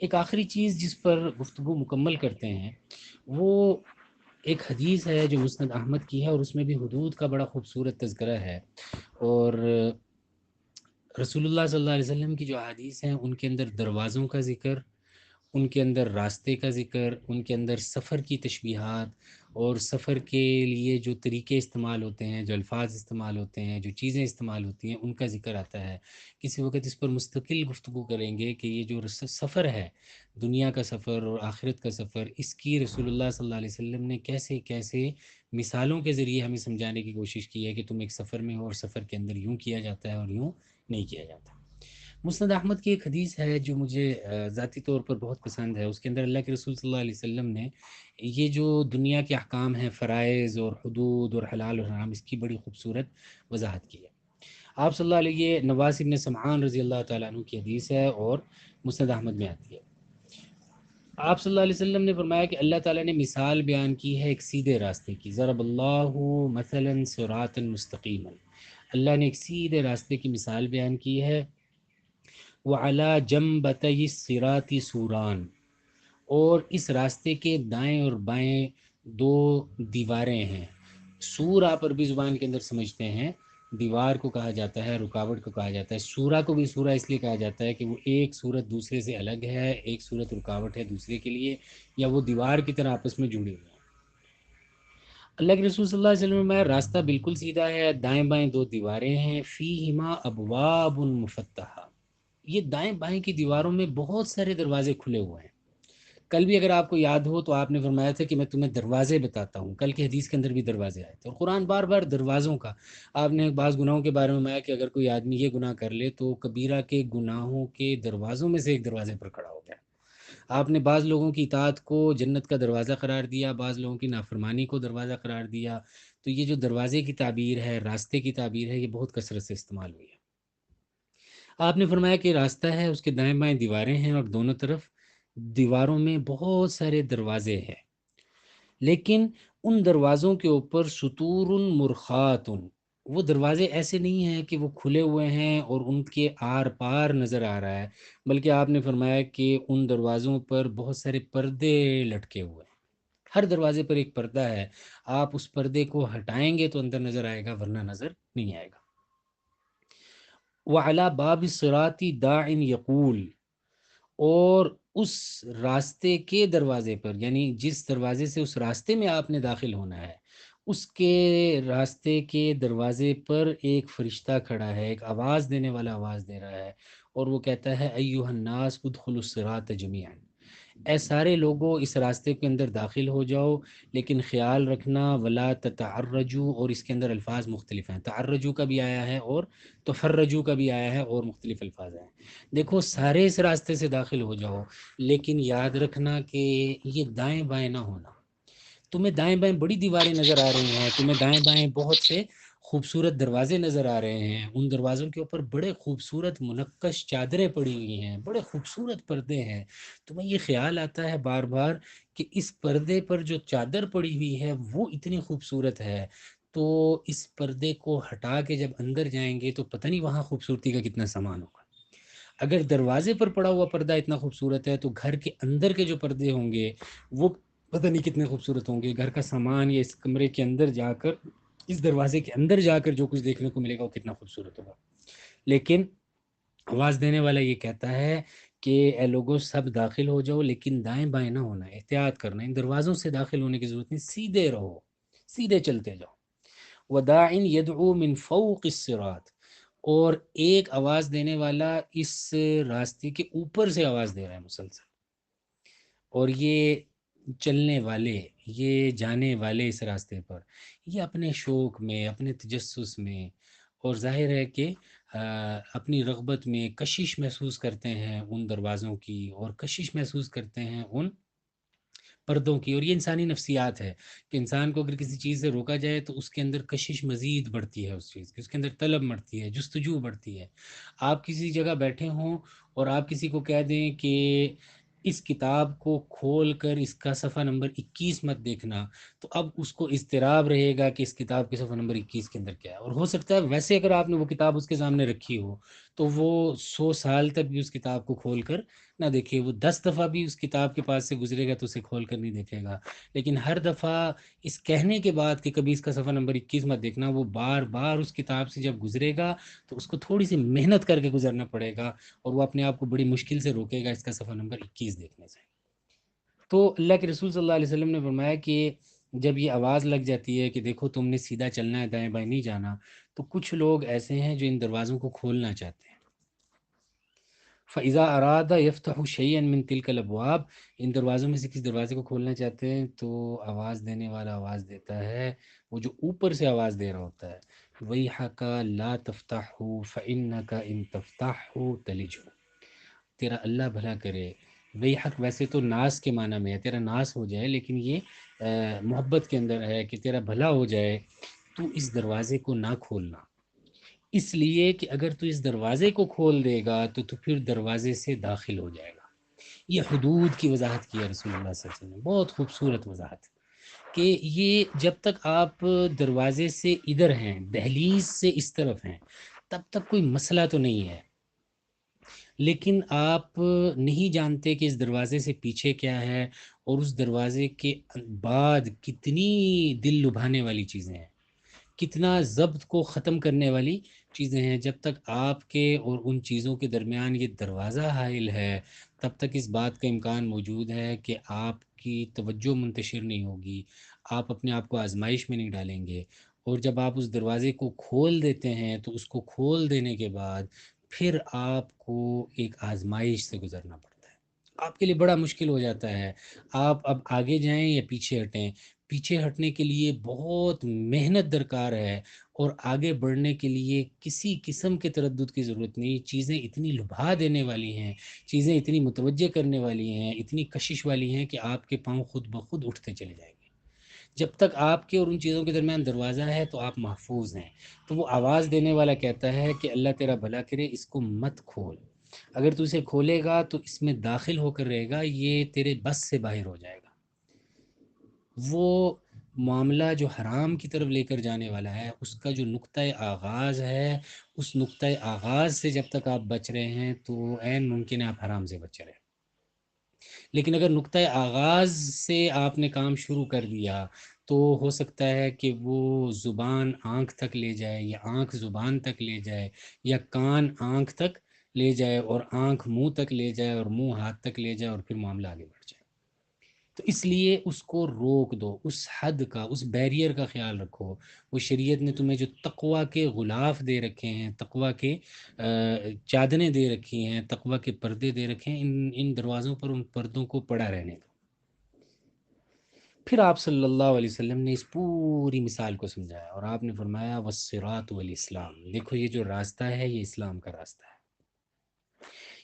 ایک آخری چیز جس پر گفتگو مکمل کرتے ہیں وہ ایک حدیث ہے جو مسند احمد کی ہے، اور اس میں بھی حدود کا بڑا خوبصورت تذکرہ ہے، اور رسول اللہ صلی اللہ علیہ وسلم کی جو احادیث ہیں ان کے اندر دروازوں کا ذکر، ان کے اندر راستے کا ذکر، ان کے اندر سفر کی تشبیہات، اور سفر کے لیے جو طریقے استعمال ہوتے ہیں، جو الفاظ استعمال ہوتے ہیں، جو چیزیں استعمال ہوتی ہیں، ان کا ذکر آتا ہے۔ کسی وقت اس پر مستقل گفتگو کریں گے کہ یہ جو سفر ہے، دنیا کا سفر اور آخرت کا سفر، اس کی رسول اللہ صلی اللہ علیہ وسلم نے کیسے کیسے مثالوں کے ذریعے ہمیں سمجھانے کی کوشش کی ہے کہ تم ایک سفر میں ہو اور سفر کے اندر یوں کیا جاتا ہے اور یوں نہیں کیا جاتا۔ مسند احمد کی ایک حدیث ہے جو مجھے ذاتی طور پر بہت پسند ہے، اس کے اندر اللہ کے رسول صلی اللہ علیہ وسلم نے یہ جو دنیا کے احکام ہیں، فرائض اور حدود اور حلال اور حرام، اس کی بڑی خوبصورت وضاحت کی ہے۔ آپ صلی اللہ علیہ، یہ نواس بن سمعان رضی اللہ تعالیٰ عنہ کی حدیث ہے اور مسند احمد میں آتی ہے۔ آپ صلی اللہ علیہ وسلم نے فرمایا کہ اللہ تعالیٰ نے مثال بیان کی ہے ایک سیدھے راستے کی، ضرب اللہ مثلا صراطا مستقیما، اللہ نے ایک سیدھے راستے کی مثال بیان کی ہے، وعلی جنبتی الصراط سوران، اور اس راستے کے دائیں اور بائیں 2 دیواریں ہیں۔ سور آپ عربی زبان کے اندر سمجھتے ہیں، دیوار کو کہا جاتا ہے، رکاوٹ کو کہا جاتا ہے۔ سورہ کو بھی سورہ اس لیے کہا جاتا ہے کہ وہ ایک صورت دوسرے سے الگ ہے، ایک صورت رکاوٹ ہے دوسرے کے لیے، یا وہ دیوار کی طرح آپس میں جڑے ہوئے ہیں۔ اللہ کے رسول صلی اللہ علیہ وسلم میں راستہ بالکل سیدھا ہے، دائیں بائیں 2 دیواریں ہیں، فیہما ابواب مفتحہ، یہ دائیں بائیں کی دیواروں میں بہت سارے دروازے کھلے ہوئے ہیں۔ کل بھی اگر آپ کو یاد ہو تو آپ نے فرمایا تھا کہ میں تمہیں دروازے بتاتا ہوں، کل کے حدیث کے اندر بھی دروازے آئے تھے، اور قرآن بار بار دروازوں کا، آپ نے بعض گناہوں کے بارے میں فرمایا کہ اگر کوئی آدمی یہ گناہ کر لے تو کبیرہ کے گناہوں کے دروازوں میں سے ایک دروازے پر کھڑا ہو گیا۔ آپ نے بعض لوگوں کی اطاعت کو جنت کا دروازہ قرار دیا، بعض لوگوں کی نافرمانی کو دروازہ قرار دیا، تو یہ جو دروازے کی تعبیر ہے، راستے کی تعبیر ہے، یہ بہت کثرت سے استعمال ہوئی ہے۔ آپ نے فرمایا کہ راستہ ہے، اس کے دائیں بائیں دیواریں ہیں، اور دونوں طرف دیواروں میں بہت سارے دروازے ہیں، لیکن ان دروازوں کے اوپر سطور مرخات، وہ دروازے ایسے نہیں ہیں کہ وہ کھلے ہوئے ہیں اور ان کے آر پار نظر آ رہا ہے، بلکہ آپ نے فرمایا کہ ان دروازوں پر بہت سارے پردے لٹکے ہوئے ہیں، ہر دروازے پر ایک پردہ ہے، آپ اس پردے کو ہٹائیں گے تو اندر نظر آئے گا، ورنہ نظر نہیں آئے گا۔ وعلی باب الصراط داع یقول، اور اس راستے کے دروازے پر، یعنی جس دروازے سے اس راستے میں آپ نے داخل ہونا ہے، اس کے راستے کے دروازے پر ایک فرشتہ کھڑا ہے، ایک آواز دینے والا آواز دے رہا ہے، اور وہ کہتا ہے ایھا الناس ادخلوا الصراط جميعا، اے سارے لوگوں اس راستے کے اندر داخل ہو جاؤ، لیکن خیال رکھنا ولا تتعرجوا، اور اس کے اندر الفاظ مختلف ہیں، تعرجو کا بھی آیا ہے اور تفرجو کا بھی آیا ہے، اور مختلف الفاظ ہیں۔ دیکھو سارے اس راستے سے داخل ہو جاؤ، لیکن یاد رکھنا کہ یہ دائیں بائیں نہ ہونا، تمہیں دائیں بائیں بڑی دیواریں نظر آ رہی ہیں، تمہیں دائیں بائیں بہت سے خوبصورت دروازے نظر آ رہے ہیں، ان دروازوں کے اوپر بڑے خوبصورت منقش چادریں پڑی ہوئی ہیں، بڑے خوبصورت پردے ہیں، تو میں یہ خیال آتا ہے بار بار کہ اس پردے پر جو چادر پڑی ہوئی ہے وہ اتنی خوبصورت ہے، تو اس پردے کو ہٹا کے جب اندر جائیں گے تو پتہ نہیں وہاں خوبصورتی کا کتنا سامان ہوگا۔ اگر دروازے پر پڑا ہوا پردہ اتنا خوبصورت ہے تو گھر کے اندر کے جو پردے ہوں گے وہ پتہ نہیں کتنے خوبصورت ہوں گے۔ گھر کا سامان یا اس کمرے کے اندر جا کر، اس دروازے کے اندر جا کر جو کچھ دیکھنے کو ملے گا وہ کتنا خوبصورت ہوگا۔ لیکن آواز دینے والا یہ کہتا ہے کہ اے لوگو سب داخل ہو جاؤ، لیکن دائیں بائیں نہ ہونا، احتیاط کرنا، ان دروازوں سے داخل ہونے کی ضرورت نہیں، سیدھے رہو، سیدھے چلتے جاؤ۔ وداع يدعو من فوق الصراط، اور ایک آواز دینے والا اس راستے کے اوپر سے آواز دے رہا ہے مسلسل، اور یہ چلنے والے، یہ جانے والے اس راستے پر، یہ اپنے شوق میں، اپنے تجسس میں، اور ظاہر ہے کہ اپنی رغبت میں کشش محسوس کرتے ہیں ان دروازوں کی، اور کشش محسوس کرتے ہیں ان پردوں کی، اور یہ انسانی نفسیات ہے کہ انسان کو اگر کسی چیز سے روکا جائے تو اس کے اندر کشش مزید بڑھتی ہے، اس چیز کی، اس کے اندر طلب بڑھتی ہے، جستجو بڑھتی ہے۔ آپ کسی جگہ بیٹھے ہوں اور آپ کسی کو کہہ دیں کہ اس کتاب کو کھول کر اس کا صفحہ نمبر 21 مت دیکھنا، تو اب اس کو اضطراب رہے گا کہ اس کتاب کے صفحہ نمبر 21 کے اندر کیا ہے، اور ہو سکتا ہے ویسے اگر آپ نے وہ کتاب اس کے سامنے رکھی ہو تو وہ 100 سال تک بھی اس کتاب کو کھول کر نہ دیکھے، وہ 10 دفعہ بھی اس کتاب کے پاس سے گزرے گا تو اسے کھول کر نہیں دیکھے گا، لیکن ہر دفعہ اس کہنے کے بعد کہ کبھی اس کا صفحہ نمبر 21 مت دیکھنا، وہ بار بار اس کتاب سے جب گزرے گا تو اس کو تھوڑی سی محنت کر کے گزرنا پڑے گا، اور وہ اپنے آپ کو بڑی مشکل سے روکے گا اس کا صفحہ نمبر 21 دیکھنے سے۔ تو اللہ کے رسول صلی اللہ علیہ وسلم نے فرمایا کہ جب یہ آواز لگ جاتی ہے کہ دیکھو تم نے سیدھا چلنا ہے، دائیں بائیں نہیں جانا، تو کچھ لوگ ایسے ہیں جو ان دروازوں کو کھولنا چاہتے ہیں۔ فَإِذَا أَرَادَ يَفْتَحُ شَيْئًا مِّن تِلْكَ الْأَبْوَابِ، ان دروازوں میں سے کسی دروازے کو کھولنا چاہتے ہیں تو آواز دینے والا آواز دیتا ہے، وہ جو اوپر سے آواز دے رہا ہوتا ہے، وَيْحَكَ لَا تَفْتَحُ فَإِنَّكَ إِن تَفْتَحُ تَلِجْهُ، تیرا اللہ بھلا کرے۔ وہی حق ویسے تو ناس کے معنی میں ہے، تیرا ناس ہو جائے، لیکن یہ محبت کے اندر ہے کہ تیرا بھلا ہو جائے، تو اس دروازے کو نہ کھولنا، اس لیے کہ اگر تو اس دروازے کو کھول دے گا تو پھر دروازے سے داخل ہو جائے گا۔ یہ حدود کی وضاحت کی ہے رسول اللہ صلی اللہ علیہ وسلم نے، بہت خوبصورت وضاحت، کہ یہ جب تک آپ دروازے سے ادھر ہیں، دہلیز سے اس طرف ہیں، تب تک کوئی مسئلہ تو نہیں ہے، لیکن آپ نہیں جانتے کہ اس دروازے سے پیچھے کیا ہے، اور اس دروازے کے بعد کتنی دل لبھانے والی چیزیں ہیں، کتنا ضبط کو ختم کرنے والی چیزیں ہیں۔ جب تک آپ کے اور ان چیزوں کے درمیان یہ دروازہ حائل ہے، تب تک اس بات کا امکان موجود ہے کہ آپ کی توجہ منتشر نہیں ہوگی، آپ اپنے آپ کو آزمائش میں نہیں ڈالیں گے، اور جب آپ اس دروازے کو کھول دیتے ہیں تو اس کو کھول دینے کے بعد پھر آپ کو ایک آزمائش سے گزرنا پڑتا ہے، آپ کے لیے بڑا مشکل ہو جاتا ہے، آپ اب آگے جائیں یا پیچھے ہٹیں۔ پیچھے ہٹنے کے لیے بہت محنت درکار ہے، اور آگے بڑھنے کے لیے کسی قسم کے تردد کی ضرورت نہیں، چیزیں اتنی لبھا دینے والی ہیں، چیزیں اتنی متوجہ کرنے والی ہیں، اتنی کشش والی ہیں کہ آپ کے پاؤں خود بخود اٹھتے چلے جائیں گے۔ جب تک آپ کے اور ان چیزوں کے درمیان دروازہ ہے تو آپ محفوظ ہیں۔ تو وہ آواز دینے والا کہتا ہے کہ اللہ تیرا بھلا کرے، اس کو مت کھول، اگر تو اسے کھولے گا تو اس میں داخل ہو کر رہے گا، یہ تیرے بس سے باہر ہو جائے گا، وہ معاملہ جو حرام کی طرف لے کر جانے والا ہے، اس کا جو نقطۂ آغاز ہے، اس نقطۂ آغاز سے جب تک آپ بچ رہے ہیں تو عین ممکن ہے آپ حرام سے بچ رہے ہیں، لیکن اگر نقطۂ آغاز سے آپ نے کام شروع کر دیا تو ہو سکتا ہے کہ وہ زبان آنکھ تک لے جائے، یا آنکھ زبان تک لے جائے، یا کان آنکھ تک لے جائے، اور آنکھ منہ تک لے جائے، اور منہ ہاتھ تک لے جائے، اور پھر معاملہ آگے بڑھ جائے۔ تو اس لیے اس کو روک دو، اس حد کا، اس بیریئر کا خیال رکھو۔ وہ شریعت نے تمہیں جو تقوی کے غلاف دے رکھے ہیں، تقوی کے چادریں دے رکھی ہیں، تقوی کے پردے دے رکھے ہیں، ان دروازوں پر ان پردوں کو پڑا رہنے دو۔ پھر آپ صلی اللہ علیہ وسلم نے اس پوری مثال کو سمجھایا، اور آپ نے فرمایا والصراط والاسلام، دیکھو یہ جو راستہ ہے یہ اسلام کا راستہ ہے،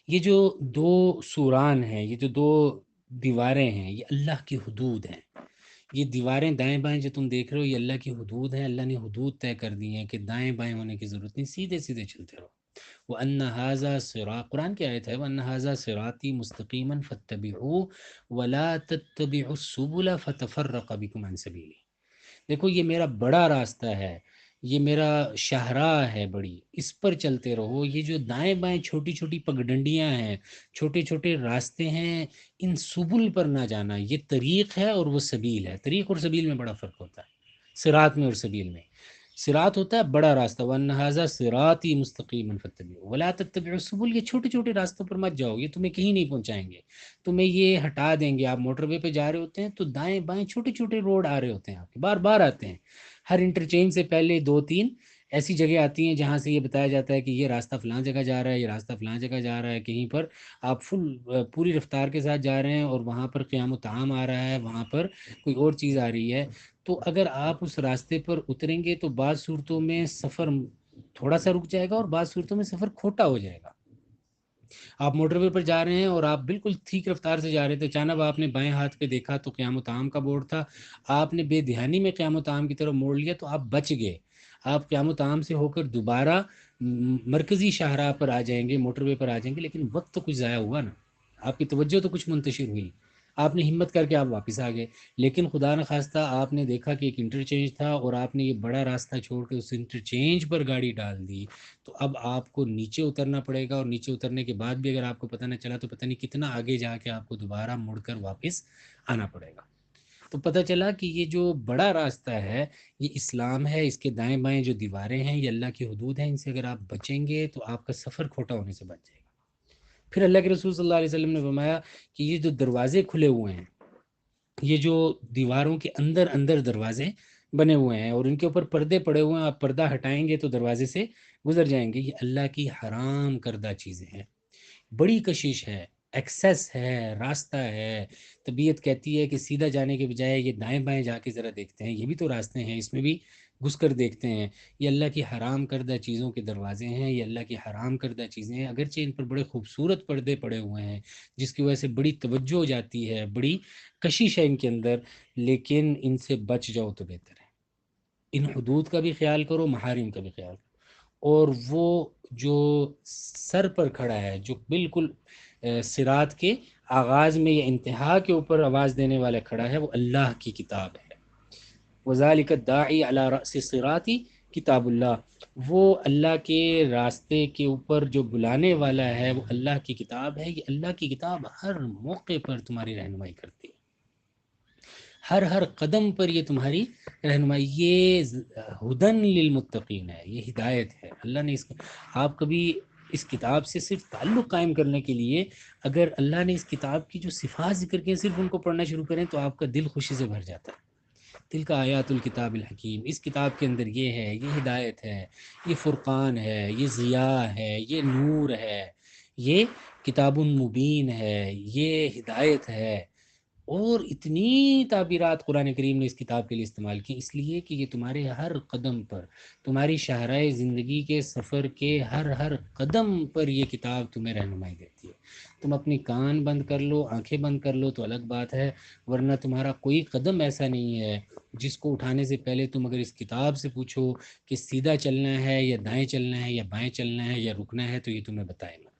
یہ جو دو سوران ہیں، یہ جو دو دیواریں ہیں، یہ اللہ کی حدود ہیں، یہ دیواریں دائیں بائیں جو تم دیکھ رہے ہو یہ اللہ کی حدود ہیں، اللہ نے حدود طے کر دی ہیں کہ دائیں بائیں ہونے کی ضرورت نہیں، سیدھے سیدھے چلتے رہو۔ وَأَنَّ هَذَا صِرَاطٌ، قرآن کی آیت ہے، وَأَنَّ هَذَا صِرَاطِي مُسْتَقِيمًا فَاتَّبِعُوهُ وَلَا تَتَّبِعُوا السُّبُلَ فَتَفَرَّقَ بِكُمْ عَنْ سَبِيلِهِ۔ دیکھو یہ میرا بڑا راستہ ہے، یہ میرا شاہراہ ہے بڑی، اس پر چلتے رہو۔ یہ جو دائیں بائیں چھوٹی چھوٹی پگڈنڈیاں ہیں، چھوٹے چھوٹے راستے ہیں، ان سبل پر نہ جانا۔ یہ طریق ہے اور وہ سبیل ہے، طریق اور سبیل میں بڑا فرق ہوتا ہے، صراط میں اور سبیل میں۔ صراط ہوتا ہے بڑا راستہ، وَأَنَّ هَذَا صِرَاطِي مُسْتَقِيمًا فَاتَّبِعُوهُ وَلَا تَتَّبِعُوا السُّبُلَ، یہ چھوٹے چھوٹے راستوں پر مت جاؤ، یہ تمہیں کہیں نہیں پہنچائیں گے، تمہیں یہ ہٹا دیں گے۔ آپ موٹر وے پہ جا رہے ہوتے ہیں تو دائیں بائیں چھوٹے چھوٹے روڈ آ رہے ہوتے ہیں، آپ کے بار بار آتے ہیں، ہر انٹرچینج سے پہلے دو تین ایسی جگہ آتی ہیں جہاں سے یہ بتایا جاتا ہے کہ یہ راستہ فلاں جگہ جا رہا ہے، یہ راستہ فلاں جگہ جا رہا ہے۔ کہیں پر آپ پوری رفتار کے ساتھ جا رہے ہیں اور وہاں پر قیام و طعام آ رہا ہے، وہاں پر کوئی اور چیز آ رہی ہے، تو اگر آپ اس راستے پر اتریں گے تو بعض صورتوں میں سفر تھوڑا سا رک جائے گا اور بعض صورتوں میں سفر کھوٹا ہو جائے گا۔ آپ موٹر وے پر جا رہے ہیں اور آپ بالکل ٹھیک رفتار سے جا رہے تھے، اچانک آپ نے بائیں ہاتھ پہ دیکھا تو قیام و طعام کا بورڈ تھا، آپ نے بے دھیانی میں قیام و طعام کی طرف موڑ لیا تو آپ بچ گئے۔ آپ قیام و طعام سے ہو کر دوبارہ مرکزی شاہراہ پر آ جائیں گے، موٹر وے پر آ جائیں گے، لیکن وقت تو کچھ ضائع ہوا نا، آپ کی توجہ تو کچھ منتشر ہوئی، آپ نے ہمت کر کے آپ واپس آ گئے۔ لیکن خدا نخواستہ آپ نے دیکھا کہ ایک انٹرچینج تھا اور آپ نے یہ بڑا راستہ چھوڑ کے اس انٹرچینج پر گاڑی ڈال دی، تو اب آپ کو نیچے اترنا پڑے گا، اور نیچے اترنے کے بعد بھی اگر آپ کو پتہ نہ چلا تو پتہ نہیں کتنا آگے جا کے آپ کو دوبارہ مڑ کر واپس آنا پڑے گا۔ تو پتہ چلا کہ یہ جو بڑا راستہ ہے یہ اسلام ہے، اس کے دائیں بائیں جو دیواریں ہیں یہ اللہ کی حدود ہیں، ان سے اگر آپ بچیں گے تو آپ کا سفر کھوٹا ہونے سے بچ جائے گا۔ پھر اللہ کے رسول صلی اللہ علیہ وسلم نے فرمایا کہ یہ جو دروازے کھلے ہوئے ہیں، یہ جو دیواروں کے اندر اندر دروازے بنے ہوئے ہیں اور ان کے اوپر پردے پڑے ہوئے ہیں، آپ پردہ ہٹائیں گے تو دروازے سے گزر جائیں گے، یہ اللہ کی حرام کردہ چیزیں ہیں، بڑی کشش ہے، ایکسیس ہے، راستہ ہے۔ طبیعت کہتی ہے کہ سیدھا جانے کے بجائے یہ دائیں بائیں جا کے ذرا دیکھتے ہیں، یہ بھی تو راستے ہیں، اس میں بھی گھس کر دیکھتے ہیں۔ یہ اللہ کی حرام کردہ چیزوں کے دروازے ہیں، یہ اللہ کی حرام کردہ چیزیں ہیں، اگرچہ ان پر بڑے خوبصورت پردے پڑے ہوئے ہیں جس کی وجہ سے بڑی توجہ ہو جاتی ہے، بڑی کشش ہے ان کے اندر، لیکن ان سے بچ جاؤ تو بہتر ہے۔ ان حدود کا بھی خیال کرو، محارم کا بھی خیال کرو۔ اور وہ جو سر پر کھڑا ہے، جو بالکل صراط کے آغاز میں یا انتہا کے اوپر آواز دینے والا کھڑا ہے، وہ اللہ کی کتاب ہے۔ وَذَلِكَ الدَّاعِي عَلَى رَأْسِ الصِّرَاطِ کتاب اللہ، وہ اللہ کے راستے کے اوپر جو بلانے والا ہے وہ اللہ کی کتاب ہے۔ یہ اللہ کی کتاب ہر موقع پر تمہاری رہنمائی کرتی ہے، ہر قدم پر یہ تمہاری رہنمائی، یہ ہدن للمتقین ہے، یہ ہدایت ہے۔ اللہ نے آپ کبھی اس کتاب سے صرف تعلق قائم کرنے کے لیے اگر اللہ نے اس کتاب کی جو صفات ذکر کی ہیں صرف ان کو پڑھنا شروع کریں تو آپ کا دل خوشی سے بھر جاتا ہے۔ تلک آیات الکتاب الحکیم، اس کتاب کے اندر یہ ہے، یہ ہدایت ہے، یہ فرقان ہے، یہ ضیاء ہے، یہ نور ہے، یہ کتاب مبین ہے، یہ ہدایت ہے۔ اور اتنی تعبیرات قرآن کریم نے اس کتاب کے لیے استعمال کی، اس لیے کہ یہ تمہارے ہر قدم پر، تمہاری شاہراہ زندگی کے سفر کے ہر قدم پر یہ کتاب تمہیں رہنمائی دیتی ہے۔ تم اپنی کان بند کر لو، آنکھیں بند کر لو تو الگ بات ہے، ورنہ تمہارا کوئی قدم ایسا نہیں ہے جس کو اٹھانے سے پہلے تم اگر اس کتاب سے پوچھو کہ سیدھا چلنا ہے یا دائیں چلنا ہے یا بائیں چلنا ہے یا رکنا ہے، تو یہ تمہیں بتائے مت۔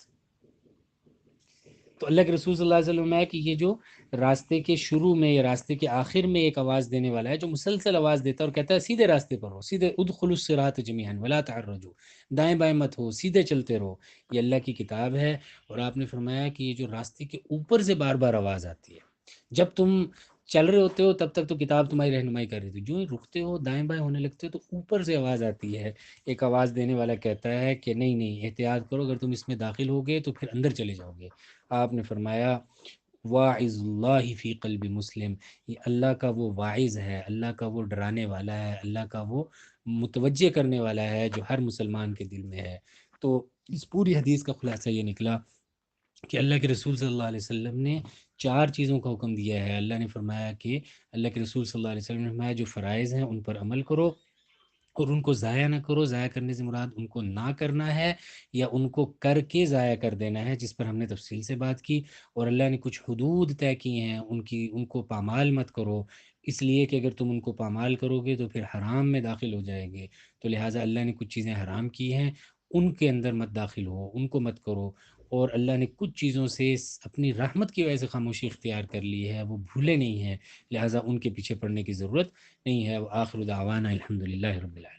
تو اللہ کے رسول صلی اللہ علیہ وسلم ہے کہ یہ جو راستے کے شروع میں یا راستے کے آخر میں ایک آواز دینے والا ہے جو مسلسل آواز دیتا ہے اور کہتا ہے سیدھے راستے پر ہو، سیدھے ادخلوا الصراط جميعا ولا تعرجوا، دائیں بائیں مت ہو، سیدھے چلتے رہو، یہ اللہ کی کتاب ہے۔ اور آپ نے فرمایا کہ یہ جو راستے کے اوپر سے بار بار آواز آتی ہے، جب تم چل رہے ہوتے ہو تب تک تو کتاب تمہاری رہنمائی کر رہی تھی، جو ہی رکتے ہو دائیں بائیں ہونے لگتے ہو تو اوپر سے آواز آتی ہے، ایک آواز دینے والا کہتا ہے کہ نہیں نہیں احتیاط کرو، اگر تم اس میں داخل ہوگے تو پھر اندر چلے جاؤ گے۔ آپ نے فرمایا واعظ اللہ فی قلب مسلم، یہ اللہ کا وہ واعظ ہے، اللہ کا وہ ڈرانے والا ہے، اللہ کا وہ متوجہ کرنے والا ہے جو ہر مسلمان کے دل میں ہے۔ تو اس پوری حدیث کا خلاصہ یہ نکلا کہ اللہ کے رسول صلی اللہ علیہ وسلم نے چار چیزوں کا حکم دیا ہے۔ اللہ نے فرمایا کہ اللہ کے رسول صلی اللہ علیہ وسلم نے فرمایا جو فرائض ہیں ان پر عمل کرو، اور ان کو ضائع نہ کرو. ضائع کرنے سے مراد ان کو نہ کرنا ہے یا ان کو کر کے ضائع کر دینا ہے، جس پر ہم نے تفصیل سے بات کی. اور اللہ نے کچھ حدود طے کی ہیں، ان کو پامال مت کرو، اس لیے کہ اگر تم ان کو پامال کرو گے تو پھر حرام میں داخل ہو جائیں گے. تو لہٰذا اللہ نے کچھ چیزیں حرام کی ہیں، ان کے اندر مت داخل ہو، ان کو مت کرو. اور اللہ نے کچھ چیزوں سے اپنی رحمت کی وجہ سے خاموشی اختیار کر لی ہے، وہ بھولے نہیں ہیں، لہٰذا ان کے پیچھے پڑنے کی ضرورت نہیں ہے. وآخر دعوانا الحمد للہ رب العالمین.